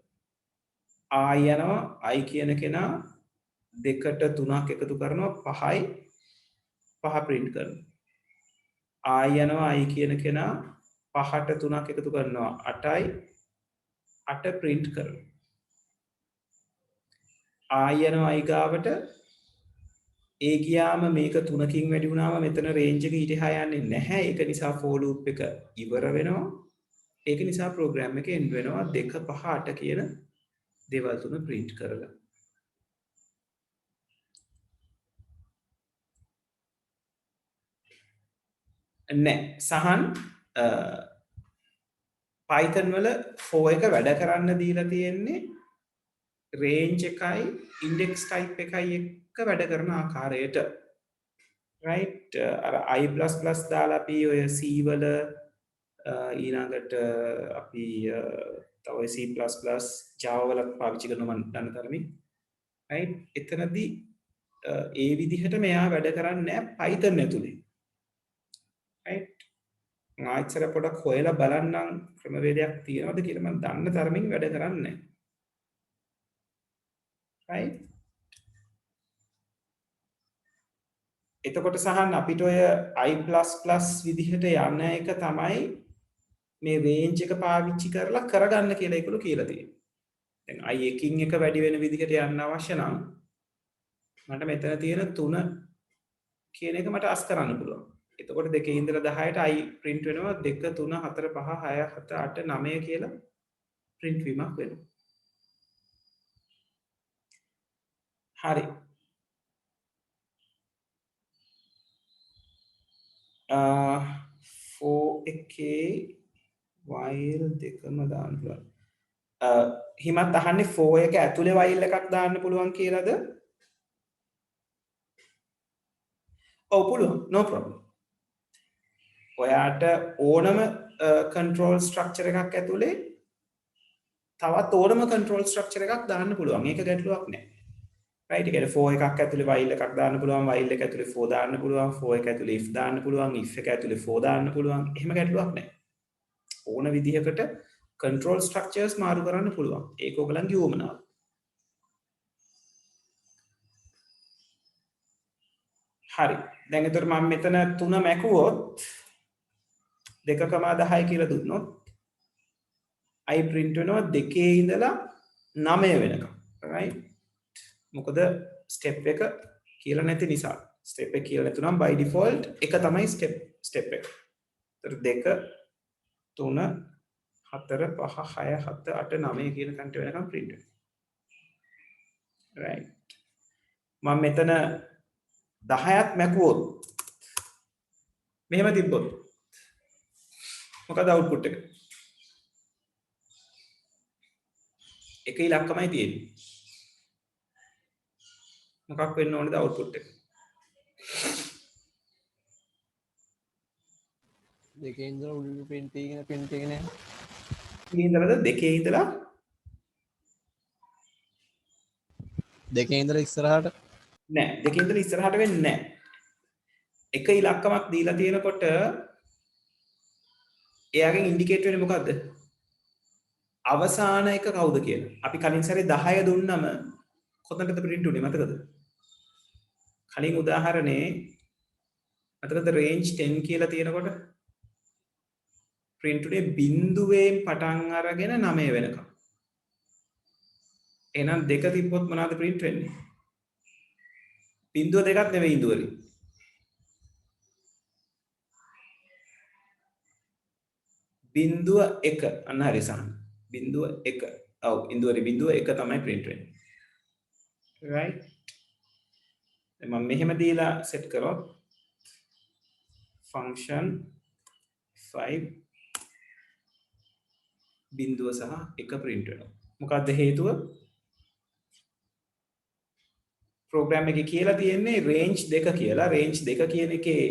ආය යනවා I කියන කෙනා 2ට 3ක් එකතු කරනවා 5යි 5 print කරනවා. ආය යනවා I කියන කෙනා 5ට 3ක් එකතු කරනවා 8යි 8 print කරනවා. ආය යනවා I ගාවට ඒ ගියාම මේක 3කින් වැඩි වුණාම මෙතන range එක ඊට එහා යන්නේ නැහැ. ඒක නිසා for loop එක ඉවර වෙනවා. ඒක නිසා program එක end වෙනවා 2 5 8 කියන දේවල් තුන print කරලා. නෑ සහන් Python වල for එක වැඩ කරන්න දීලා තියෙන්නේ range එකයි index type එකයි එක්ක වැඩ කරන ආකාරයට. right අර i++ දාලා අපි ඔය c වල ඊළඟට අපි තව C++ Java වල පාවිච්චි කරනවා මම දන්න තරමින් right එතනදී ඒ විදිහට මෙයා වැඩ කරන්නේ නැහැ Python ඇතුලේ right ආයිතර පොඩක් හොයලා බලන්නම් ක්‍රමවේදයක් තියෙනවද කියලා මම දන්න තරමින් වැඩ කරන්නේ right එතකොට සහන් අපිට ඔය i++ විදිහට යන එක තමයි මේ රේන්ජ් එක පාවිච්චි කරලා කරගන්න කියලා ඒගොල්ලෝ කියලා තියෙනවා. දැන් i එකින් එක වැඩි වෙන විදිහට යන්න අවශ්‍ය නම් මට මෙතන තියෙන 3 කියන එක මට අස් කරන්න පුළුවන්. එතකොට 2 ඉඳලා 10ට i print වෙනවා 2 3 4 5 6 7 8 9 කියලා print වීමක් වෙනවා. හරි. for එකේ while දෙකම දාන්න පුළුවන්. හිමත් අහන්නේ for එක ඇතුලේ while එකක් දාන්න පුළුවන් කියලාද? ඔව් පුළුවන්. no problem. ඔයාට ඕනම control structure එකක් ඇතුලේ තවත් ඕනම control structure එකක් දාන්න පුළුවන්. ඒක ගැටලුවක් නෑ. right ඒ කියන්නේ for එකක් ඇතුලේ while එකක් දාන්න පුළුවන්, while එක ඇතුලේ for දාන්න පුළුවන්, for එක ඇතුලේ if දාන්න පුළුවන්, if එක ඇතුලේ for දාන්න පුළුවන්. එහෙම ගැටලුවක් නෑ. ඕන විදිහකට control structures මාරු කරන්න පුළුවන්. ඒක ඔයගලන්ගේ උවමනාව. හරි. දැන් එතකොට මම මෙතන 3 මැකුවොත් 2.10 කියලා දුන්නොත් i print වෙනවා 2 ඉඳලා 9 වෙනකම්. right? මොකද step එක කියලා නැති නිසා. step එක කියලා නැතුනම් by default එක තමයි step එක. එතකොට 2 3 4 5 6 7 8 9 කියන කන්ට වෙනකම් print වෙනවා. right. මම මෙතන 10ක් මැකුවොත් මෙහෙම තිබ්බොත් මොකද output එක? එක ඉලක්කමයි තියෙන්නේ. මොකක් වෙන්න ඕනද output එක? දෙකේ ඉඳලා උඩට print එකගෙන ඉඳලාද දෙකේ ඉඳලා ඉස්සරහට නෑ දෙකේ ඉඳලා ඉස්සරහට වෙන්නේ නෑ. එක ඉලක්කමක් දීලා තියෙනකොට එයාගෙන් ඉන්ඩිකේට් වෙන්නේ මොකද්ද? අවසාන එක කවුද කියලා. අපි කලින් සැරේ 10 දුන්නම කොතනද print උනේ මතකද? කලින් උදාහරණේ මතකද range 10 කියලා තියෙනකොට print උනේ බිඳුවෙන් පටන් අරගෙන 9 වෙනකම්. එහෙනම් දෙක තිබ්බොත් මොනවද print වෙන්නේ? බිඳුව දෙකක් නෙවෙයි ඉඳුවරි. බිඳුව 1 අන්න හරි සහන්. බිඳුව 1. ඔව් ඉඳුවරි බිඳුව 1 තමයි print වෙන්නේ. right? මම මෙහෙම දීලා set කරොත් function 5 බිඳුව සහ 1 print වෙනවා. මොකක්ද හේතුව? program එකේ කියලා තියෙන්නේ range 2 කියලා. range 2 කියන එකේ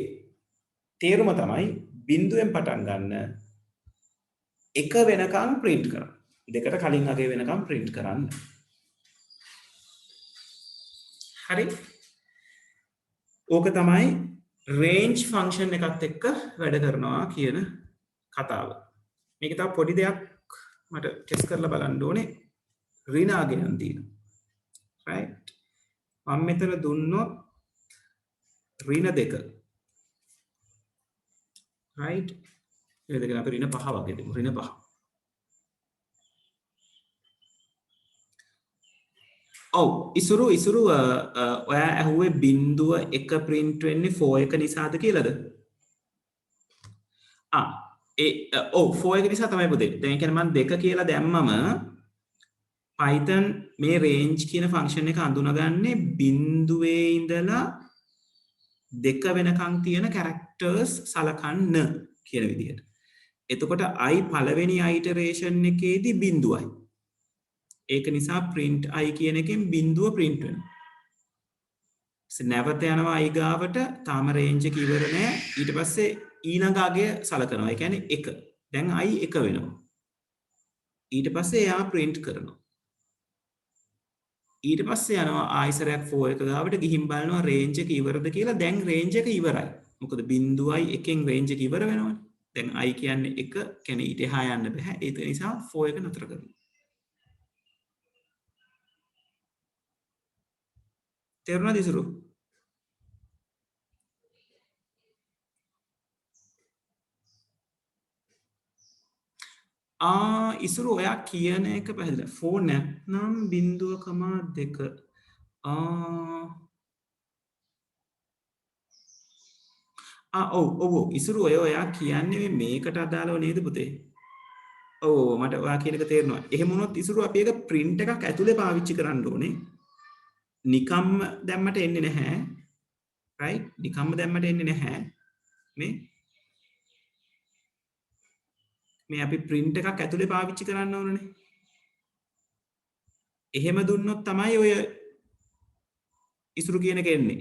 තේරුම තමයි බිඳුවෙන් පටන් ගන්න 1 වෙනකන් print කරන්න. 2ට කලින් අගේ වෙනකන් print කරන්න. හරි? ඕක තමයි range function එකත් එක්ක වැඩ කරනවා කියන කතාව. මේක තව පොඩි දෙයක් මට ටෙස්ට් කරලා බලන්න ඕනේ. ඍණාගෙනන් තියෙනවා. right? මම මෙතන දුන්නොත් ඍණ 2. right? ඒ දෙකෙන් අපි ඍණ 5 වගේ දෙමු. ඍණ 5. ඔව් ඉසුරු ඔයා ඇහුවේ බිඳුව 1 print වෙන්නේ for එක නිසාද කියලාද? ඔව් for එක නිසා තමයි පුතේ. දැන් ඒ කියන්නේ මම 2 කියලා දැම්මම Python මේ range කියන function එක අඳුනගන්නේ බිඳුවේ ඉඳලා 2 වෙනකන් තියෙන characters සලකන්න කියන විදිහට. එතකොට i පළවෙනි iteration එකේදී බිඳුවයි. ඒක නිසා print i කියන එකෙන් බිඳුව print වෙනවා. නැවත යනවා i ගාවට තාම රේන්ජ් එක ඉවර නෑ ඊට පස්සේ ඊළඟ අගය සලකනවා ඒ කියන්නේ 1 දැන් i 1 වෙනවා ඊට පස්සේ එයා print කරනවා ඊට පස්සේ යනවා ආයිසරයක් 4 එක ගාවට ගිහින් බලනවා රේන්ජ් එක ඉවරද කියලා දැන් රේන්ජ් එක ඉවරයි මොකද බිංදුවයි එකෙන් රේන්ජ් එක ඉවර වෙනවනේ දැන් i කියන්නේ 1 කියන්නේ ඊට එහා යන්න බෑ ඒක නිසා 4 එක නතර කරනවා තේරුණාද ඉසුරු ඉසුරු ඔයා කියන එක පැහැදිලිද 4 නැත්නම් 0.2 ඔව් ඉසුරු ඔයා කියන්නේ මේකට අදාළව නේද පුතේ ඔව් මට ඔයා කියන එක තේරෙනවා එහෙම වුණොත් ඉසුරු අපි ඒක print එකක් ඇතුලේ පාවිච්චි කරන්න ඕනේ නිකම්ම දැම්මට එන්නේ නැහැ right නිකම්ම දැම්මට එන්නේ නැහැ මේ අපි print එකක් ඇතුලේ පාවිච්චි කරන්න ඕනනේ එහෙම දුන්නොත් තමයි ඔය ඉසුරු කියන එක එන්නේ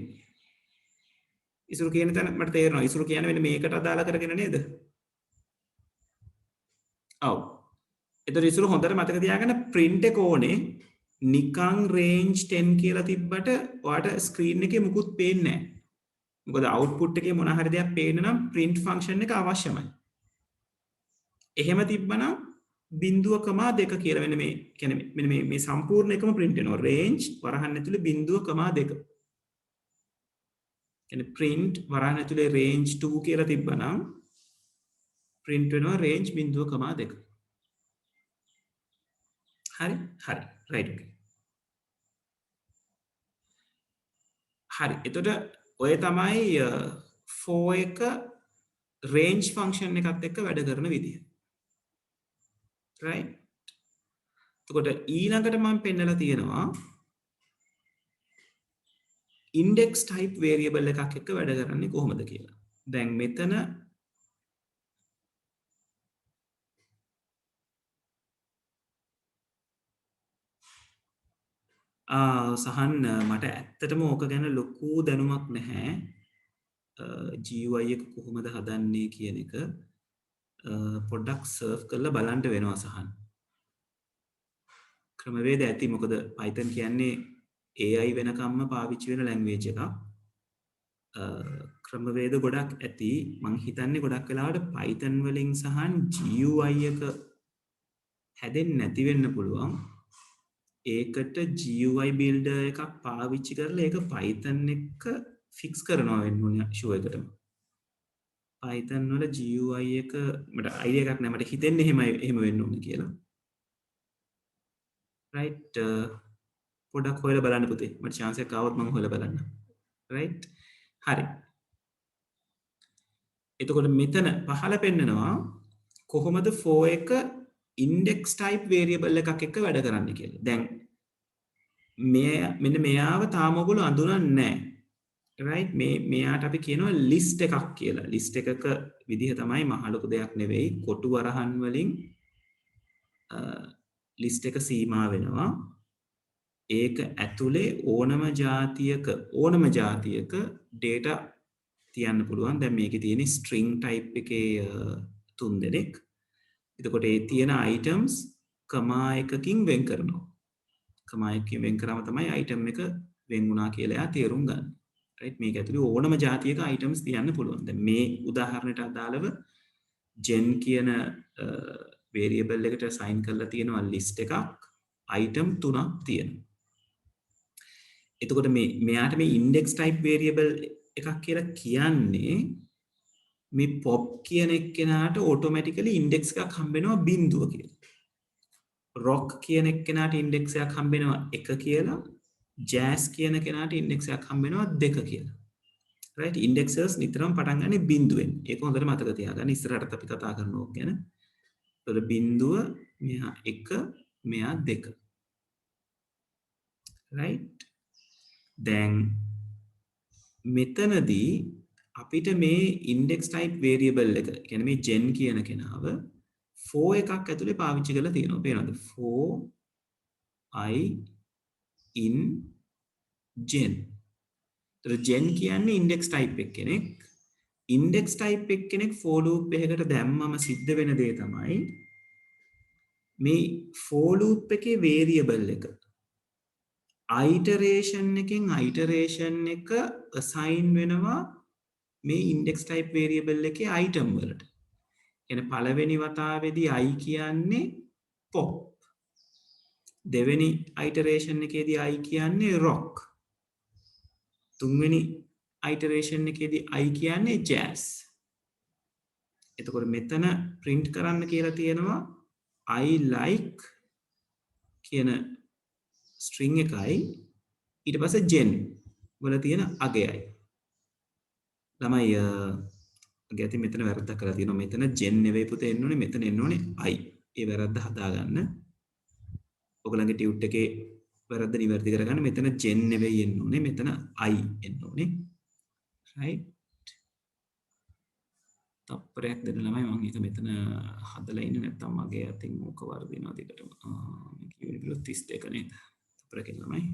ඉසුරු කියන තැන මට තේරෙනවා ඉසුරු කියන්නේ මෙන්න මේකට අදාළ කරගෙන නේද ඔව් එතකොට ඉසුරු හොඳට මතක තියාගන්න print එක ඕනේ නිකං range 10 කියලා තිබ්බට ඔයාට ස්ක්‍රීන් එකේ මුකුත් පේන්නේ නැහැ මොකද output එකේ මොන හරි දෙයක් පේන්න නම් print function එක අවශ්‍යමයි එහෙම තිබ්බනම් 0.2 කියලා මෙන්න මේ කියන්නේ මෙන්න මේ සම්පූර්ණ එකම print වෙනවා range වරහන් ඇතුලේ 0.2 කියන්නේ print වරහන් ඇතුලේ range 2 කියලා තිබ්බනම් print වෙනවා range 0.2 හරි right okay හරි එතකොට ඔය තමයි for එක range function එකත් එක්ක වැඩ කරන විදිය right එතකොට ඊළඟට මම පෙන්නලා තියෙනවා index type variable එකක් එක්ක වැඩ කරන්නේ කොහොමද කියලා දැන් මෙතන සහන් මට ඇත්තටම ඕක ගැන ලොකු දැනුමක් නැහැ GUI එක කොහොමද හදන්නේ කියන එක පොඩ්ඩක් සර්ච් කරලා බලන්න වෙනවා සහන් ක්‍රමවේද ඇති මොකද Python කියන්නේ AI වෙනකම්ම පාවිච්චි වෙන ලැන්ග්වේජ් එකක් ක්‍රමවේද ගොඩක් ඇති මං හිතන්නේ ගොඩක් වෙලාවට Python වලින් සහන් GUI එක හැදෙන්නේ නැති වෙන්න පුළුවන් ඒකට GUI builder එකක් පාවිච්චි කරලා ඒක Python එක fix කරනවා වෙන්න ඕනේ show එකටම Python වල GUI එක මට idea එකක් නැහැ මට හිතෙන්නේ එහෙම වෙන්න ඕනේ කියලා right පොඩක් හොයලා බලන්න පුතේ මට chance එකක් ආවොත් මම හොයලා බලන්න right හරි එතකොට මෙතන පහළ පෙන්නනවා කොහොමද for එක index type variable එකක් එක්ක වැඩ කරන්න කියලා දැන් මෙන්න මෙයාව තාම ඔයගොල්ලෝ අඳුනන්නේ නැහැ right මෙයාට අපි කියනවා list එකක් කියලා list එකක විදිහ තමයි මහ ලොකු දෙයක් නෙවෙයි කොටු වරහන් වලින් list එක සීමා වෙනවා ඒක ඇතුලේ ඕනම જાතියක data තියන්න පුළුවන් දැන් මේකේ තියෙන string type එකේ 3 දෙනෙක් එතකොට ඒ තියෙන items කමා එකකින් වෙන් කරනවා කමා එකකින් වෙන් කරාම තමයි item එක වෙන් වුණා කියලා එයා තේරුම් ගන්න right මේක ඇතුලේ ඕනම જાතියක items තියන්න පුළුවන් දැන් මේ උදාහරණයට අදාළව gen කියන variable එකට assign කරලා තියෙනවා list එකක් item 3ක් තියෙනවා එතකොට මෙයාට මේ index type variable එකක් කියලා කියන්නේ මේ pop කියන එක්කෙනාට automatically index එකක් හම්බ වෙනවා බිංදුව කියලා. rock කියන එක්කෙනාට index එකක් හම්බ වෙනවා 1 කියලා. jazz කියන කෙනාට index එකක් හම්බ වෙනවා 2 කියලා. right indexes නිතරම පටන් ගන්න බිංදුවෙන්. ඒක හොඳට මතක තියාගන්න. ඉස්සරහට අපි කතා කරනවා ඕක ගැන. ඒතකොට බිංදුව මෙහා 1 මෙහා 2. right දැන් මෙතනදී අපිට මේ index type variable එක කියන්නේ මේ gen කියන කෙනාව for එකක් ඇතුලේ පාවිච්චි කරලා තියෙනවා පේනවද for I in gen තොර ජෙන් කියන්නේ ඉන්ඩෙක්ස් ටයිප් එක කෙනෙක්. ඉන්ඩෙක්ස් ටයිප් එක කෙනෙක් for loop එකකට දැම්මම සිද්ධ වෙන දේ තමයි මේ for loop එකේ variable එක iteration එකෙන් iteration එක assign වෙනවා මේ index type variable එකේ item වලට. එන පළවෙනි වතාවේදී I කියන්නේ pop. දෙවෙනි iteration එකේදී I කියන්නේ rock. තුන්වෙනි iteration එකේදී I කියන්නේ jazz. එතකොට මෙතන print කරන්න කියලා තියෙනවා I like කියන string එකයි ඊට පස්සේ gen වල තියෙන අගයයි. ළමයි ගැති මෙතන වැරද්දක් කරලා තියෙනවා. මෙතන gen නෙවෙයි පුතේ එන්න ඕනේ. මෙතන එන්න ඕනේ I. ඒ වැරද්ද හදාගන්න. ඔයගලගේ ටියුට් එකේ වැරද්ද නිවැරදි කරගන්න. මෙතන gen නෙවෙයි එන්න ඕනේ. මෙතන I එන්න ඕනේ. right. තප්පරයක් දෙන්න ළමයි මම ඒක මෙතන හදලා ඉන්නේ නැත්තම් මගේ අතින් ඕක වර්ධිනවා දිගටම. මේ කියුවේ 32 නේද? තප්පරකින් ළමයි.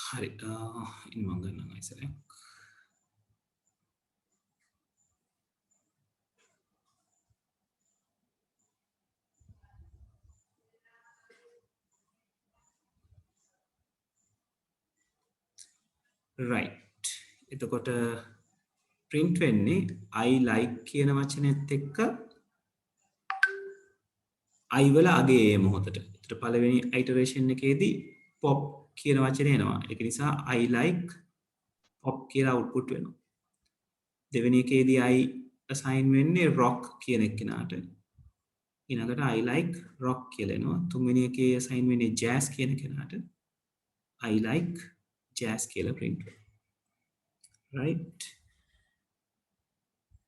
හරි ඉන්න මම ගන්නවා ඉස්සරහ. right. එතකොට print වෙන්නේ I like කියන වචනයත් එක්ක I වල අගේ ඒ මොහොතට. ඒතර පළවෙනි iteration එකේදී pop කියන වචනේ එනවා. ඒක නිසා I like pop කියලා output වෙනවා. දෙවෙනි එකේදී I assign වෙන්නේ rock කියන එක්කෙනාට. ඊළඟට I like rock කියලා එනවා. තුන්වෙනි එකේ assign වෙන්නේ jazz කියන කෙනාට. I like jazz කියලා print වෙනවා. right.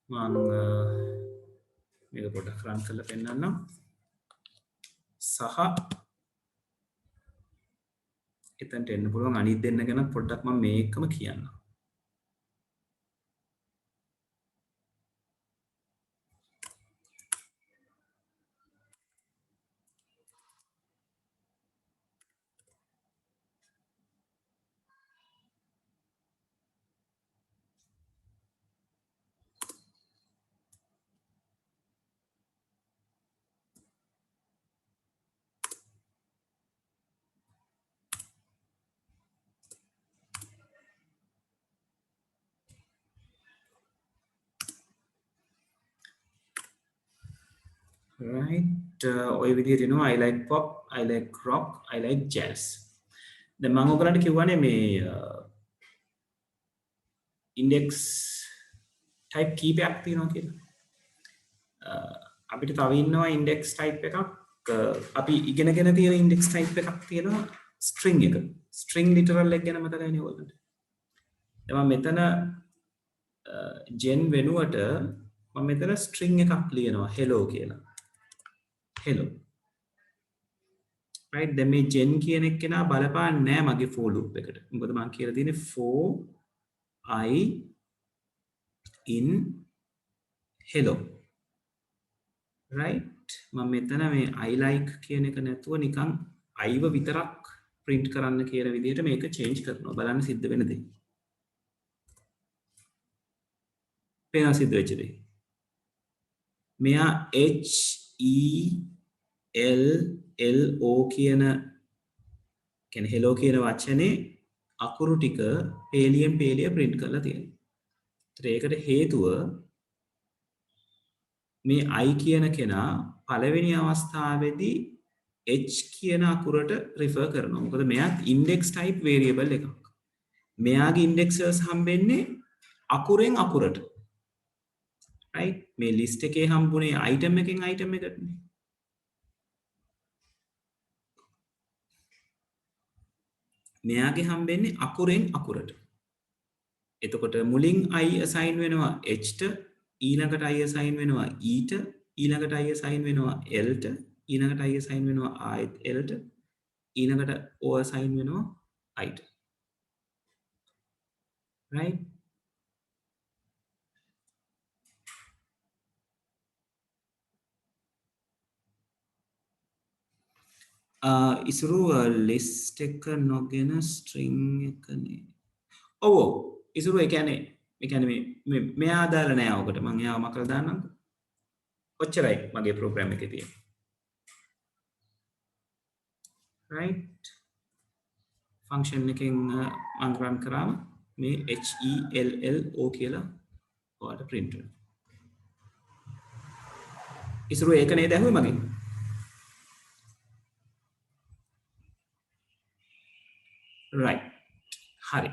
මම මේක පොඩ්ඩක් run කරලා පෙන්නන්නම්. සහ එතනට එන්න පුළුවන් අනිත් දෙන්න ගැන පොඩ්ඩක් මම මේකම කියන්නම්. right. ඔය විදිහට එනවා I like pop, I like rock, I like jazz. දැන් මම ඔයගලන්ට කියවනේ මේ index type කීපයක් තියෙනවා කියලා. අපිට තව ඉන්නවා index type එකක් අපි ඉගෙනගෙන තියෙන index type එකක් තියෙනවා string එක. string literal එක ගැන මතකයිනේ ඔයගලන්ට. මම මෙතන gen වෙනුවට මම මෙතන string එකක් ලියනවා hello කියලා. hello. right දැන් මේ gen කියන එක කෙනා බලපාන්නේ නැහැ මගේ for loop එකට. මොකද මම කියලා තියෙන්නේ for I in hello. right මම මෙතන මේ I like කියන එක නැතුව නිකන් I ව විතරක් print කරන්න කියන විදිහට මේක change කරනවා. බලන්න සිද්ධ වෙන දේ. පේනවා සිද්ධ වෙච්ච දේ. මෙයා H E L L O කියන hello කියන වචනේ අකුරු ටික පේලියෙන් පේලිය print කරලා තියෙනවා. ඒකට හේතුව මේ I කියන කෙනා පළවෙනි අවස්ථාවේදී H කියන අකුරට refer කරනවා. මොකද මෙයාත් index type variable එකක්. මෙයාගේ indexers හම්බෙන්නේ අකුරෙන් අකුරට. right මේ list එකේ හම්බුනේ item එකෙන් item එකටනේ. මෙයාගේ හම්බෙන්නේ අකුරෙන් අකුරට. එතකොට මුලින් I assign වෙනවා H ට, ඊළඟට I assign වෙනවා E ට, ඊළඟට I assign වෙනවා L ට, ඊළඟට I assign වෙනවා ආයෙත් L ට, ඊළඟට O assign වෙනවා I ට. right ඉසුරු list එක නොගෙන string එකනේ. ඔව් ඉසුරු ඒ කියන්නේ මෙයා දාලා නෑ ඔකට. මම එයාව මකලා දාන්නම්කෝ. ඔච්චරයි මගේ program එකේ තියෙන්නේ. right function එකෙන් මම run කරාම මේ HELLO කියලා ඔයාලට print වෙනවා. ඉසුරු ඒක නේද ඇහුවේ මගෙන්? right හරි.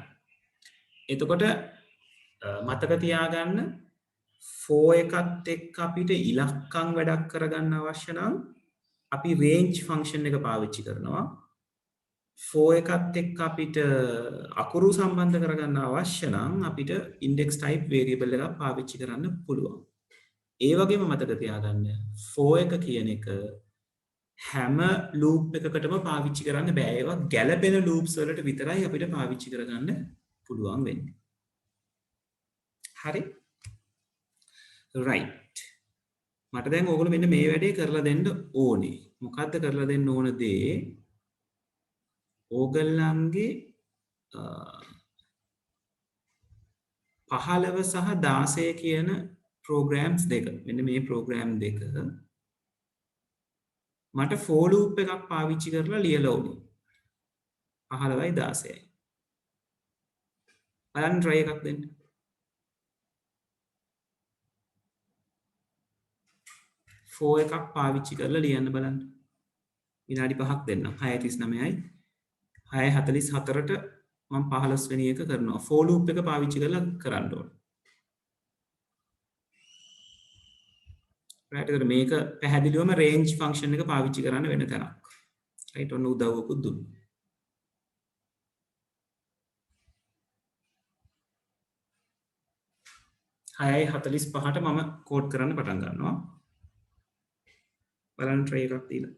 එතකොට මතක තියාගන්න for එකත් එක්ක අපිට ඉලක්කම් වැඩක් කරගන්න අවශ්‍ය නම් අපි range function එක පාවිච්චි කරනවා. for එකත් එක්ක අපිට අකුරු සම්බන්ධ කරගන්න අවශ්‍ය නම් අපිට index type variable එකක් පාවිච්චි කරන්න පුළුවන්. ඒ වගේම මතක තියාගන්න for එක කියන එක හැම loop එකකටම පාවිච්චි කරන්න බෑ. ඒවා ගැළපෙන loops වලට විතරයි අපිට පාවිච්චි කරගන්න පුළුවන් වෙන්නේ. හරි? right. මට දැන් ඕගොල්ලෝ මෙන්න මේ වැඩේ කරලා දෙන්න ඕනේ. මොකද්ද කරලා දෙන්න ඕන දේ? ඕගොල්ලන්ගේ 15 සහ 16 කියන programs දෙක. මෙන්න මේ program දෙක මට for loop එකක් පාවිච්චි කරලා ලියලා ඕනේ. 15යි 16යි. බලන්න try එකක් දෙන්න. for එකක් පාවිච්චි කරලා ලියන්න බලන්න. විනාඩි 5ක් දෙන්නම්. 6:39යි 6:44ට මම 15 වෙනි එක කරනවා. for loop එක පාවිච්චි කරලා කරන්න ඕනේ. right එතකොට මේක පැහැදිලිවම range function එක පාවිච්චි කරන්න වෙන තැනක්. right ඔන්න උදව්වකුත් දුන්නා. 6:45ට මම කෝඩ් කරන්න පටන් ගන්නවා. බලන්න try එකක් දීලා.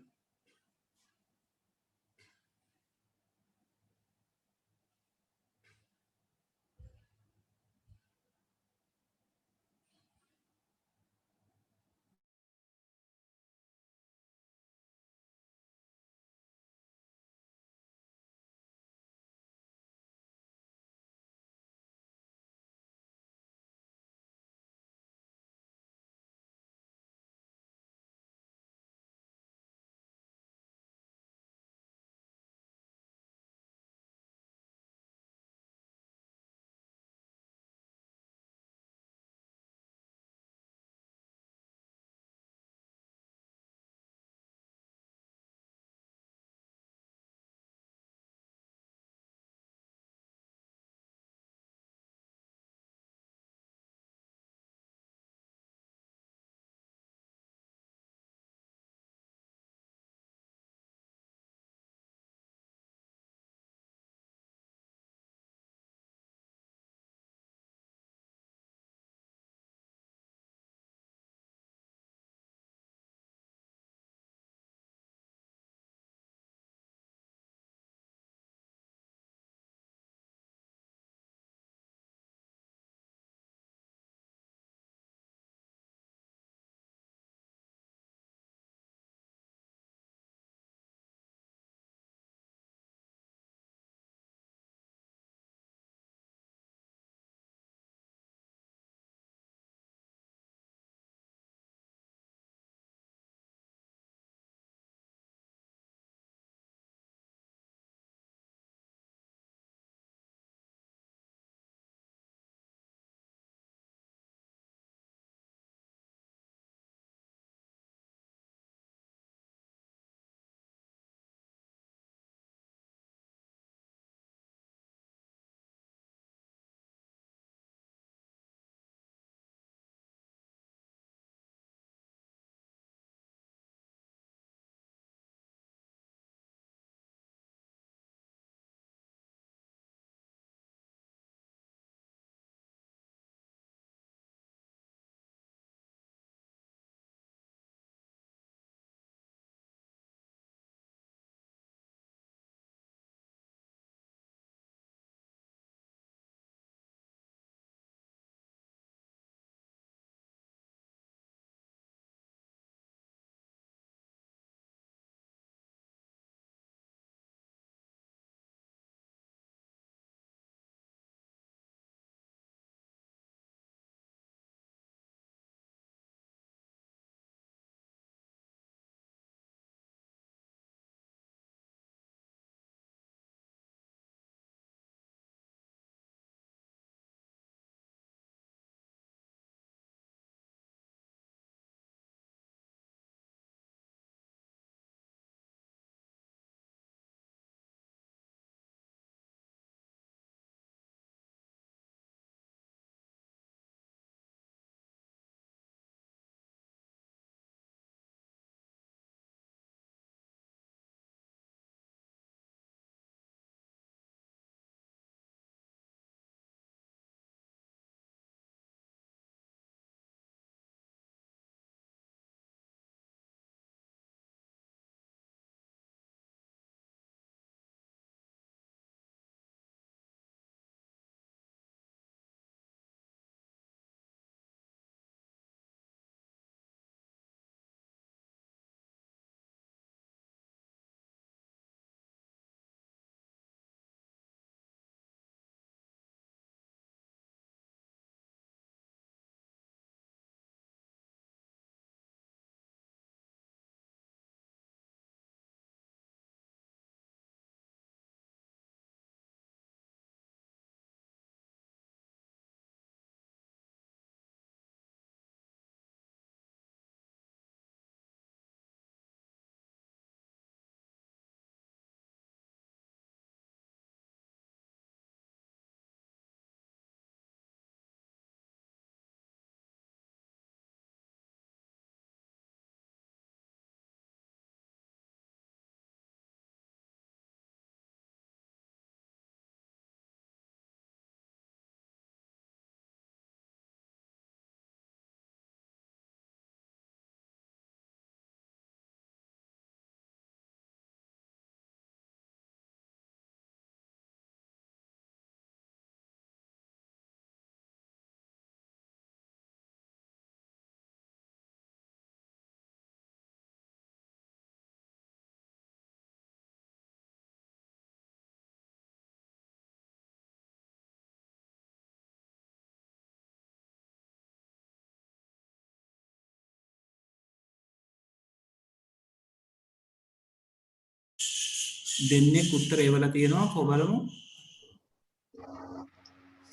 දෙන්නෙක් උත්තර එවලා තියෙනවා කොබලමු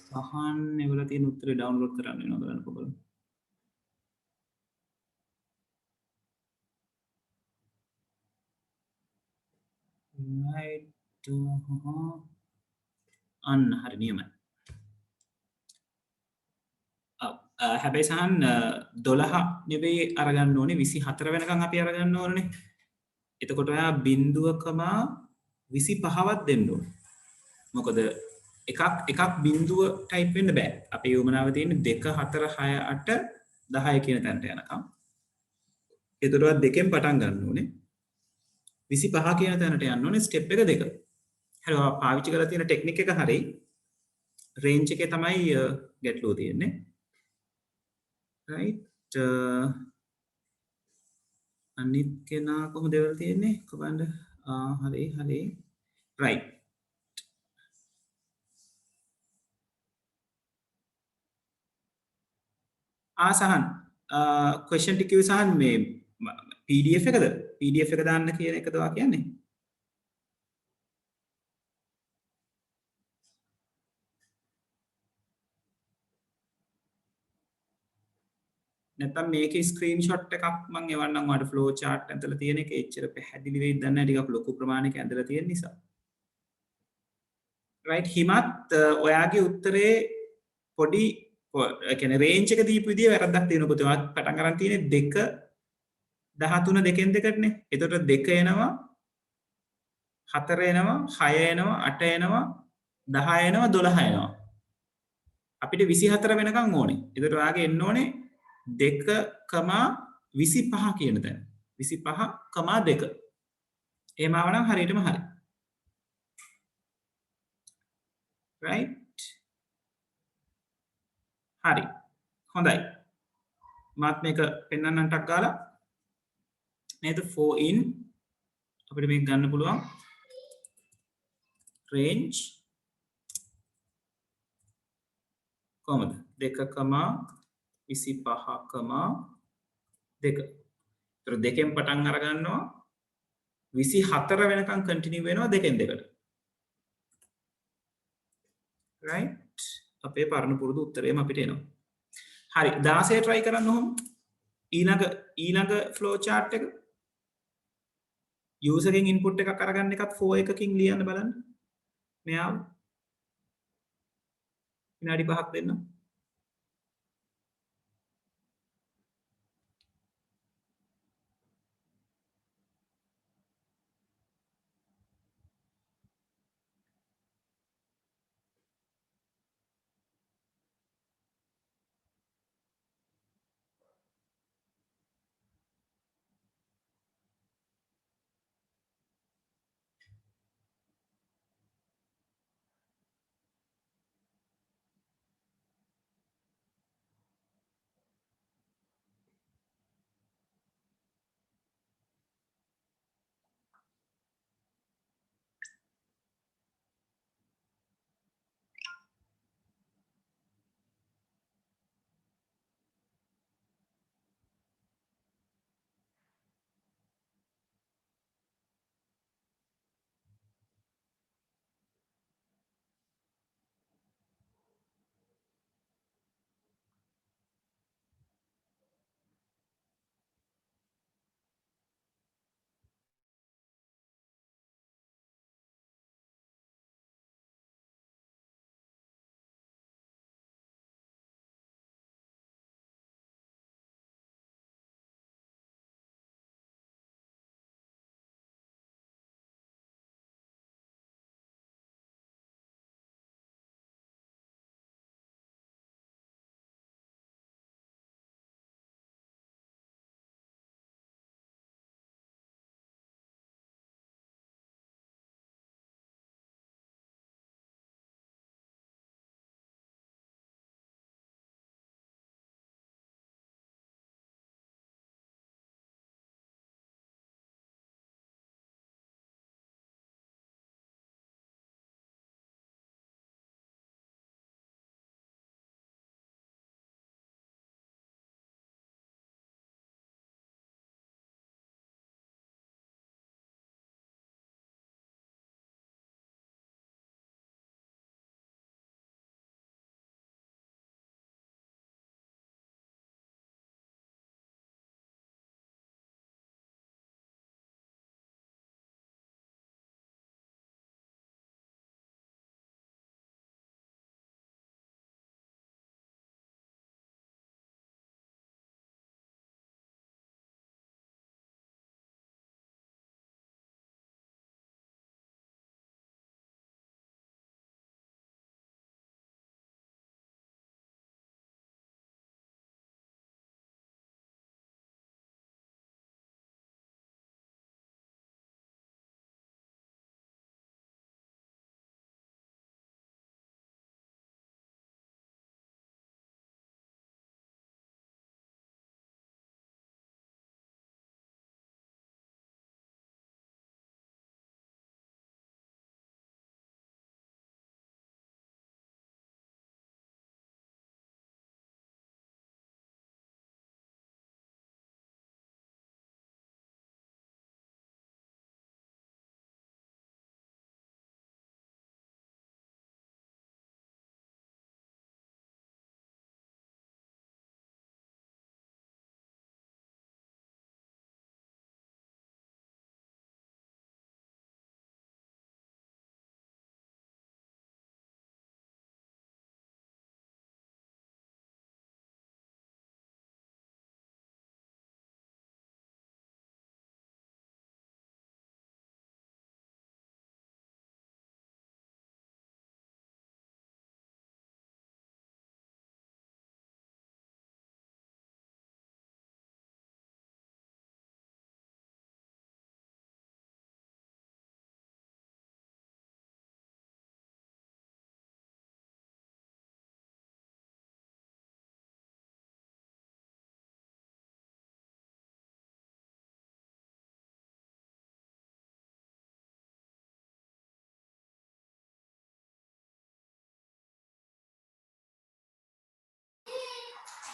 සහන් එවලා තියෙන උත්තරේ ඩවුන්ලෝඩ් කරන්න වෙනවා බලන්න කොබලමු right අන්න හරි නියමයි හැබැයි සහන් 12 නෙවෙයි අරගන්න ඕනේ 24 වෙනකන් අපි අරගන්න ඕනේ එතකොට ඔයා 0.25වත් දෙන්න ඕනේ මොකද එකක් බිඳුව ටයිප් වෙන්න බෑ අපේ යොමනාව තියෙන්නේ 2 4 6 8 10 කියන තැනට යනකම් එතකොට දෙකෙන් පටන් ගන්න ඕනේ 25 කියන තැනට යන්න ඕනේ ස්ටෙප් එක දෙක හරි ඔයා පාවිච්චි කරලා තියෙන ටෙක්නික් එක හරි රේන්ජ් එකේ තමයි ගැටලුව තියෙන්නේ right අනිත් කෙනා කොහොමද ඒවල තියෙන්නේ කොහොමද හරි right සහන් question ටික කිව්ව සහන් මේ PDF එකද PDF එක දාන්න කියන එකද ඔයා කියන්නේ නැත්නම් මේකේ ස්ක්‍රීන්ෂොට් එකක් මම එවන්නම් ඔයාලට ෆ්ලෝ chart ඇතුළේ තියෙන එක එච්චර පැහැදිලි වෙයිද දන්නේ නැහැ ටිකක් ලොකු ප්‍රමාණයක ඇඳලා තියෙන නිසා right හිමත් ඔයාගේ උත්තරේ පොඩි කියන්නේ රේන්ජ් එක දීපු විදිය වැරද්දක් තියෙනවා පුතේ ඔයා පටන් ගන්න තියෙන්නේ 2 13 දෙකෙන් දෙකටනේ එතකොට 2 එනවා 4 එනවා 6 එනවා 8 එනවා 10 එනවා 12 එනවා අපිට 24 වෙනකන් ඕනේ එතකොට ඔයාගේ එන්න ඕනේ 2,25 කියන තැන 25,2 එහෙම ආවනම් හරියටම හරි right හරි හොඳයි මාත් මේක පෙන්වන්නට ටක් ගාලා නේද 4 in අපිට මේක ගන්න පුළුවන් range කොහමද 2,25,2 ඒතර දෙකෙන් පටන් අර ගන්නවා 24 වෙනකන් කන්ටිනියු වෙනවා දෙකෙන් දෙකට right අපේ පරණ පුරුදු උත්තරේම අපිට එනවා හරි 16 try කරන්න ඕම ඊළඟ flow chart එක user ගෙන් input එකක් අරගන්න එකත් 4 එකකින් ලියන්න බලන්න මෙයාව විනාඩි 5ක් දෙන්න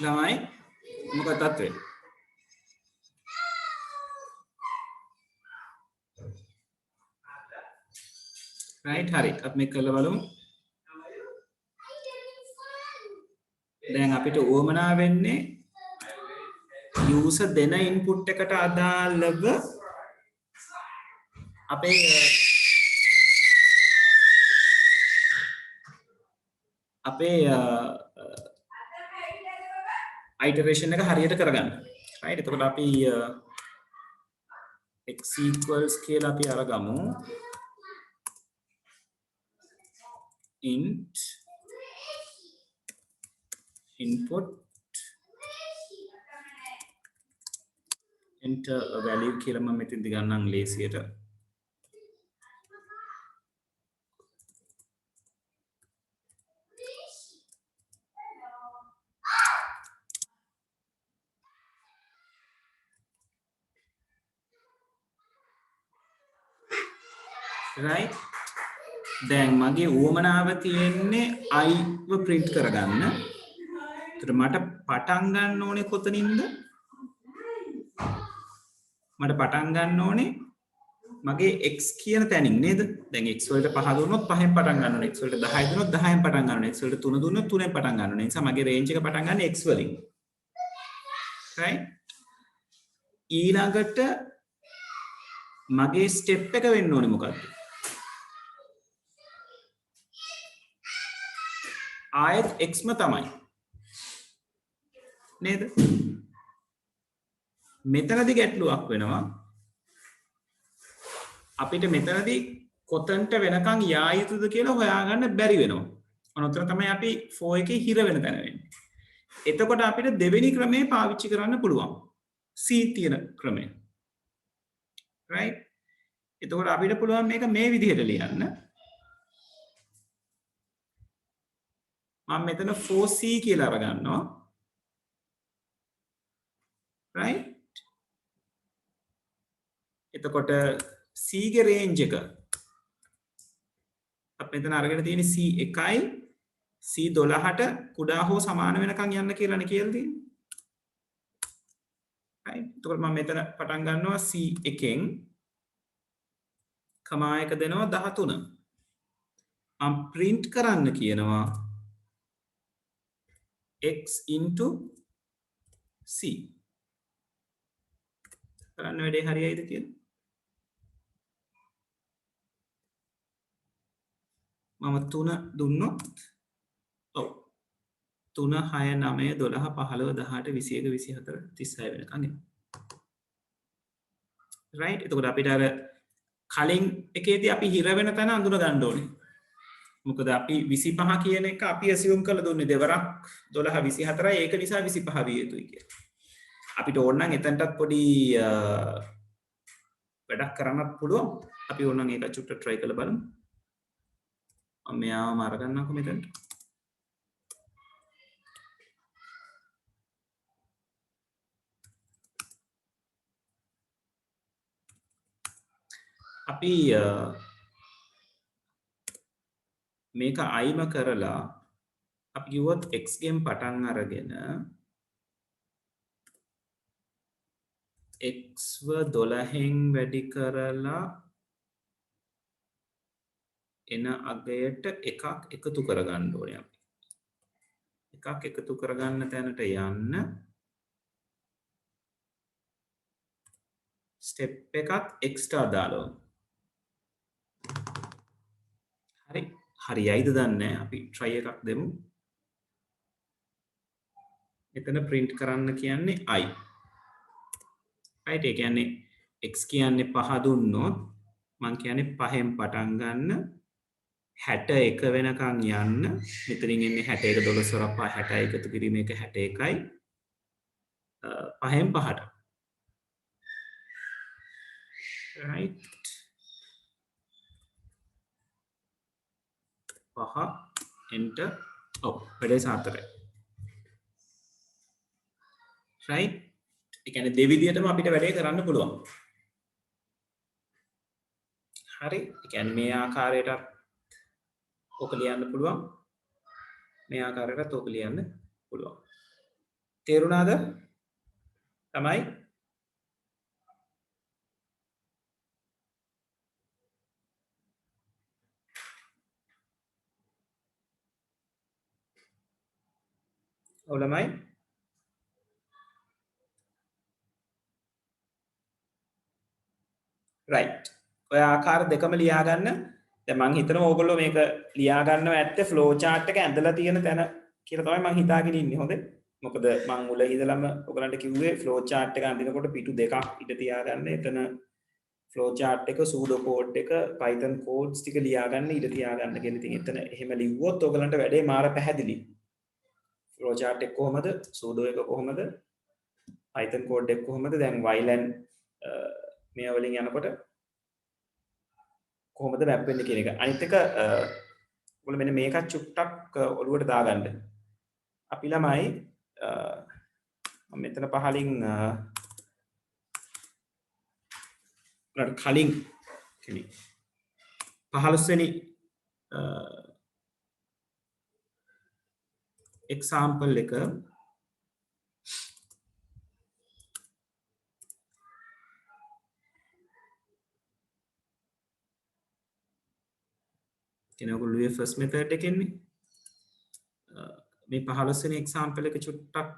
ළමයි මොකක්ද තත්ත්වය? right හරි අපි මේක කරලා බලමු. දැන් අපිට උවමනා වෙන්නේ user දෙන input එකට අදාළව අපේ iteration එක හරියට කරගන්න. right එතකොට අපි x equals කියලා අපි අරගමු int input enter a value කියලා මම මෙතෙන්දි ගන්නම් ලේසියට. right දැන් මගේ උවමනාව තියෙන්නේ I ව print කරගන්න. ඒතර මට පටන් ගන්න ඕනේ කොතනින්ද? මට පටන් ගන්න ඕනේ මගේ x කියන තැනින් නේද? දැන් x වලට 5 දුන්නොත් 5ෙන් පටන් ගන්න ඕනේ. x වලට 10 දුන්නොත් 10ෙන් පටන් ගන්න ඕනේ. x වලට 3 දුන්නොත් 3ෙන් පටන් ගන්න ඕනේ. ඒ නිසා මගේ range එක පටන් ගන්න x වලින්. right ඊළඟට මගේ step එක වෙන්න ඕනේ මොකක්ද? ආයෙත් xම තමයි නේද? මෙතනදී ගැටලුවක් වෙනවා. අපිට මෙතනදී කොතනට වෙනකන් යා යුතුද කියලා හොයාගන්න බැරි වෙනවා. අනතර තමයි අපි for එකේ හිර වෙන තැන වෙන්නේ. එතකොට අපිට දෙවෙනි ක්‍රමේ පාවිච්චි කරන්න පුළුවන්. C තියෙන ක්‍රමය. right? එතකොට අපිට පුළුවන් මේක මේ විදිහට ලියන්න. මම මෙතන 4C කියලා අරගන්නවා. right? එතකොට C ගේ range එක අපි මෙතන අරගෙන තියෙන්නේ C1යි C12ට කුඩා හෝ සමාන වෙනකන් යන්න කියලානේ කියලා තියෙන්නේ. right? එතකොට මම මෙතන පටන් ගන්නවා C1ෙන් කමා එක දෙනවා 13. මම print කරන්න කියනවා x into c. කරන්න වැඩේ හරියයිද කියලා? මම 3 දුන්නොත් ඔව් 3 6 9 12 15 18 21 24 36 වෙනකන් එනවා. right? එතකොට අපිට අර කලින් එකේදී අපි හිර වෙන තැන අඳුන ගන්න ඕනේ. මොකද අපි 25 කියන එක අපි assume කරලා දුන්නේ දෙවරක් 12 24යි ඒක නිසා 25 විය යුතුයි කියලා. අපිට ඕන නම් එතනටත් පොඩි වැඩක් කරන්නත් පුළුවන්. අපි ඕන නම් ඒක චුට්ට try කරලා බලමු. මම මෙයාම අරගන්නම්කො මෙතනට. අපි මේක අයිම කරලා අපි කිව්වොත් x ගෙන් පටන් අරගෙන x ව 12න් වැඩි කරලා එන අගයට එකක් එකතු කරගන්න ඕනේ අපි. එකක් එකතු කරගන්න තැනට යන්න step එකත් x ට අදාළව. හරි. හරියයිද දන්නේ නැහැ. අපි try එකක් දෙමු. එතන print කරන්න කියන්නේ I. right? ඒ කියන්නේ x කියන්නේ 5 දුන්නොත් මං කියන්නේ 5ෙන් පටන් ගන්න 61 වෙනකන් යන්න. මෙතනින් එන්නේ 61 12 වරක් 5 61 එකතු කිරීම එක 61යි. 5ෙන් 5ට. right? 5 enter ඔව් වැඩේ සාර්ථකයි. right? ඒ කියන්නේ දෙවිදියටම අපිට වැඩේ කරන්න පුළුවන්. හරි. ඒ කියන්නේ මේ ආකාරයට ඔක ලියන්න පුළුවන්. මේ ආකාරයටත් ඔක ලියන්න පුළුවන්. තේරුණාද තමයි ඔව් ළමයි right ඔය ආකාර දෙකම ලියා ගන්න දැන් මම හිතනවා ඕගොල්ලෝ මේක ලියා ගන්නව ඇත්තේ ෆ්ලෝ chart එක ඇඳලා තියෙන තැන කියලා තමයි මම හිතාගෙන ඉන්නේ හොඳේ මොකද මම මුල ඉඳලම ඔයගලන්ට කිව්වේ ෆ්ලෝ chart එක අඳිනකොට පිටු දෙකක් ඉඳ තියාගන්න එතන ෆ්ලෝ chart එක සූඩෝ කෝඩ් එක Python codes ටික ලියා ගන්න ඉඳ තියාගන්න කියන ඉතින් එතන එහෙම ලිව්වොත් ඔයගලන්ට වැඩේ මාර පැහැදිලි ෆ්ලෝ chart එක කොහමද සූඩෝ එක කොහමද Python code එක කොහමද දැන් while and මේ වලින් යනකොට කොහොමද මැප් වෙන්නේ කියන එක. අනිත් එක ඔයගොල්ලෝ මෙන්න මේකත් චුට්ටක් ඔළුවට දාගන්න. අපි ළමයි මම මෙතන පහලින් කලින් කෙනෙක් 15 වෙනි example එක කෙනෙකුගේ ෆස්ට් මෙතඩ් එකෙන්නේ මේ 15 වෙනි එක්සැම්පල් එක චුට්ටක්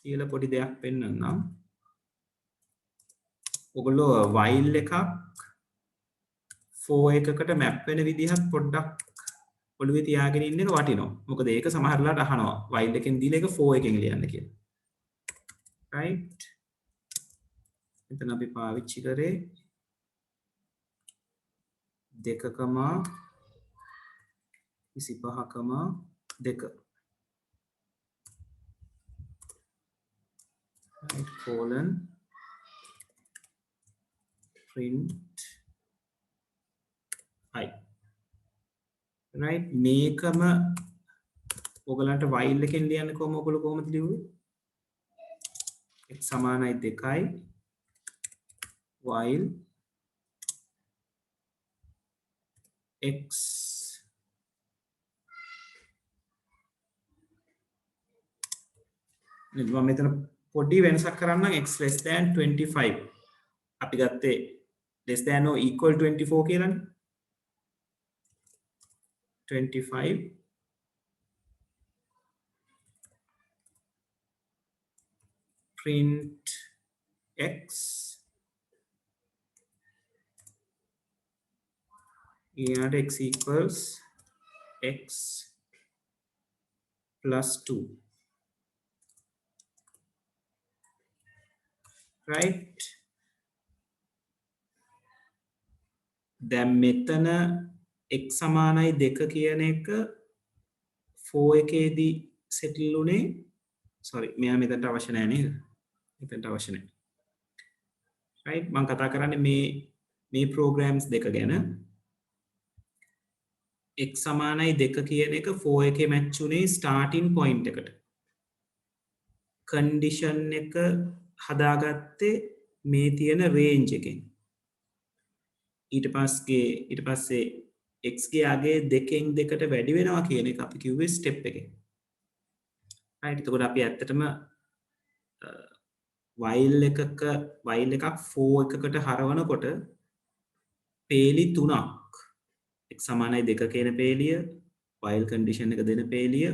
කියලා පොඩි දෙයක් පෙන්නන්නම්. ඔයගොල්ලෝ while එකක් for එකකට map වෙන විදිහත් පොඩ්ඩක් ඔළුවේ තියාගෙන ඉන්න එක වටිනවා. මොකද ඒක සමහරලාට අහනවා while එකෙන් දීලා ඒක for එකෙන් ලියන්න කියලා. right එතන අපි පාවිච්චි කරේ 2,25,2 right colon print I right මේකම ඔයගලන්ට while එකෙන් ලියන්න කොහොම ඔයගොල්ලෝ කොහොමද ලියුවේ x සමානයි 2යි while x මම මෙතන පොඩි වෙනසක් කරන්නම් x less than 25 අපි ගත්තේ less than or equal 24 කියලානේ 25 print x ඊට x equals x plus 2 right දැන් මෙතන x සමානයි 2 කියන එක for එකේදී settle උනේ sorry මෙයා මෙතනට අවශ්‍ය නැහැ නේද මෙතනට අවශ්‍ය නැහැ right මම කතා කරන්නේ මේ programs දෙක ගැන x සමානයි 2 කියන එක for එකේ match උනේ starting point එකට condition එක හදාගත්තේ මේ තියෙන range එකෙන් ඊට පස්සේ x ගේ අගේ දෙකෙන් දෙකට වැඩි වෙනවා කියන එක අපි කිව්වේ step එකේ right එතකොට අපි ඇත්තටම while එකක් for එකකට හරවනකොට පේලි තුනක් x සමානයි 2 කියන පේලිය while condition එක දෙන පේලිය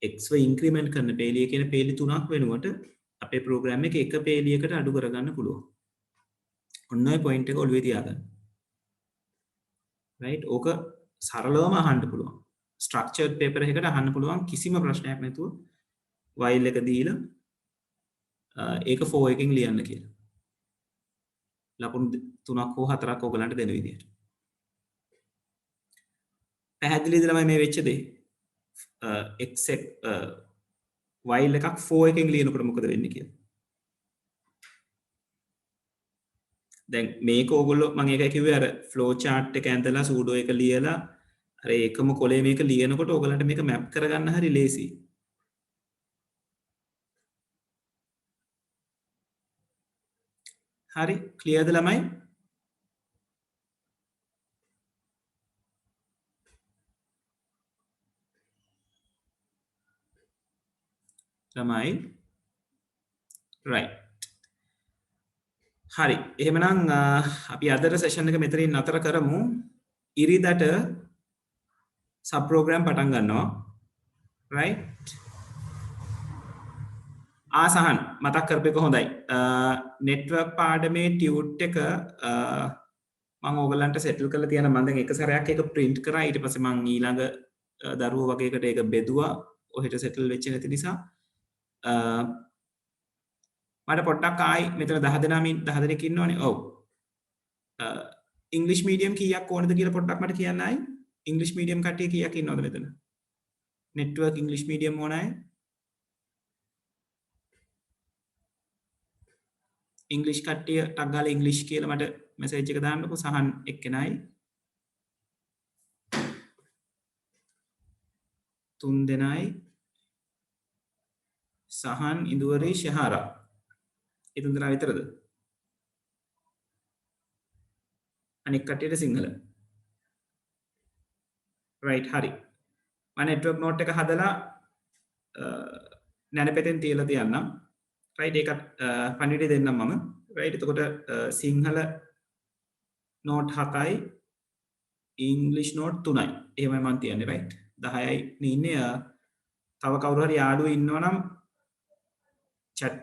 x ව increment කරන පේලිය කියන පේලි තුනක් වෙනුවට අපේ program එක එක පේලියකට අඩු කරගන්න පුළුවන්. ඔන්න ඔය point එක ඔළුවේ තියාගන්න. right ඕක සරලවම අහන්න පුළුවන්. structured paper එකකට අහන්න පුළුවන් කිසිම ප්‍රශ්නයක් නැතුව while එක දීලා ඒක for එකෙන් ලියන්න කියලා. ලකුණු 3ක් හෝ 4ක් ඔයගලන්ට දෙන විදියට. පැහැදිලිද ළමයි මේ වෙච්ච දේ? while එකක් for එකෙන් ලියනකොට මොකද වෙන්නේ කියලා. දැන් මේක ඕගොල්ලෝ මම ඒකයි කිව්වේ අර flow chart එක ඇඳලා sudo එක ලියලා අර එකම කොලේ මේක ලියනකොට ඕගලන්ට මේක map කරගන්න හරි ලේසියි. හරි ක්ලියර්ද ළමයි? ළමයි right හරි එහෙමනම් අපි අදට සෙෂන් එක මෙතනින් නතර කරමු ඉරිදට සබ් ප්‍රෝග්‍රෑම් පටන් ගන්නවා right ආසහන් මතක් කරපේක හොඳයි නෙට්වර්ක් පාඩමේ ටියුට් එක මම ඕගලන්ට සෙටල් කරලා තියෙන මම දැන් එක සැරයක් ඒක print කරා ඊට පස්සේ මම ඊළඟ දරුවෝ වගේකට ඒක බෙදුවා ඔහෙට සෙටල් වෙච්ච නැති නිසා මට පොඩ්ඩක් ආයි මෙතන 10 දෙනෙක් ඉන්නවනේ ඔව් ඉංග්‍රීසි මීඩියම් කීයක් ඕනද කියලා පොඩ්ඩක් මට කියන්න ආයි ඉංග්‍රීසි මීඩියම් කට්ටිය කීයක් ඉන්නවද මෙතන නෙට්වර්ක් ඉංග්‍රීසි මීඩියම් ඕන අය ඉංග්‍රීසි කට්ටිය ටක් ගාලා ඉංග්‍රීසි කියලා මට මෙසේජ් එක දාන්නකෝ සහන් එක්කෙනයි 3 දෙනයි සහන් ඉඳුවරේ ශහාරා ඒ 3 දෙනා විතරද අනික කට්ටියට සිංහල right හරි මම නෙට්වර්ක් නෝට් එක හදලා නැනපෙතෙන් තියලා තියන්නම් right ඒකත් පණිවිඩය දෙන්නම් මම right එතකොට සිංහල නෝට් 7යි ඉංග්‍රීසි නෝට් 3යි එහෙමයි මම තියන්නේ right 10යි ඉන්නේ තව කවුරු හරි යාළුවෝ ඉන්නවනම් chat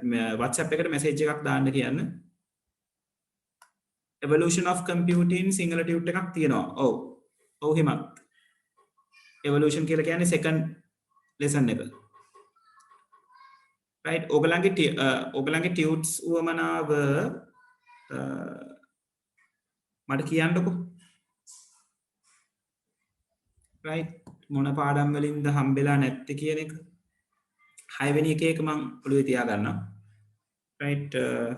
WhatsApp එකට message එකක් දාන්න කියන්න evolution of computing Sinhala tute එකක් තියෙනවා ඔව් හිමත් evolution කියලා කියන්නේ second lesson එක right ඕගලන්ගේ ටියුට්ස් උවමනාව මට කියන්නකෝ right මොන පාඩම් වලින්ද හම්බෙලා නැත්තේ කියන එක 6 වෙනි එක මම ඔළුවේ තියා ගන්නවා right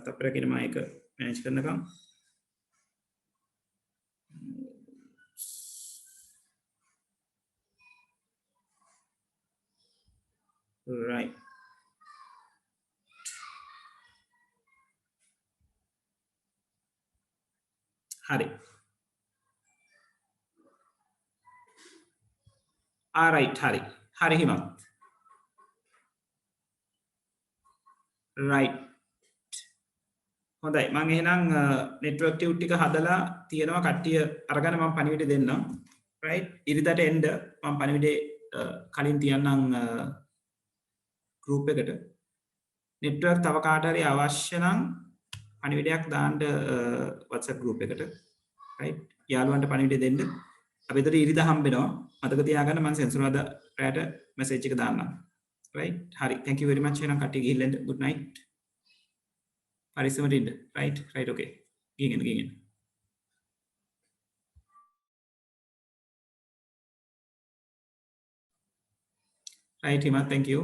තප්පරකින් මම ඒක මැනේජ් කරනකම් right හරි right හරි හිමත් right හොඳයි මම එහෙනම් නෙට්වර්ක් ටියුට් ටික හදලා තියෙනවා කට්ටිය අරගෙන මම පණිවිඩය දෙන්නම් right ඉරිදට එන්න මම පණිවිඩේ කලින් තියන්නම් group එකට නෙට්වර්ක් තව කාට හරි අවශ්‍ය නම් පණිවිඩයක් දාන්න WhatsApp group එකට right යාළුවන්ට පණිවිඩය දෙන්න අපි එතකොට ඉරිද හම්බෙනවා මතක තියාගන්න මම සෙන්සුරාදා රැට message එක දාන්නම් right හරි thank you very much එහෙනම් කට්ටිය ගිහින් good night පරිස්සමට ඉන්න right okay ගිහින් right හිමත් thank you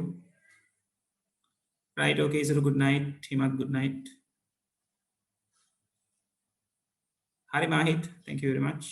right okay so good night හිමත් good night hari mahit thank you very much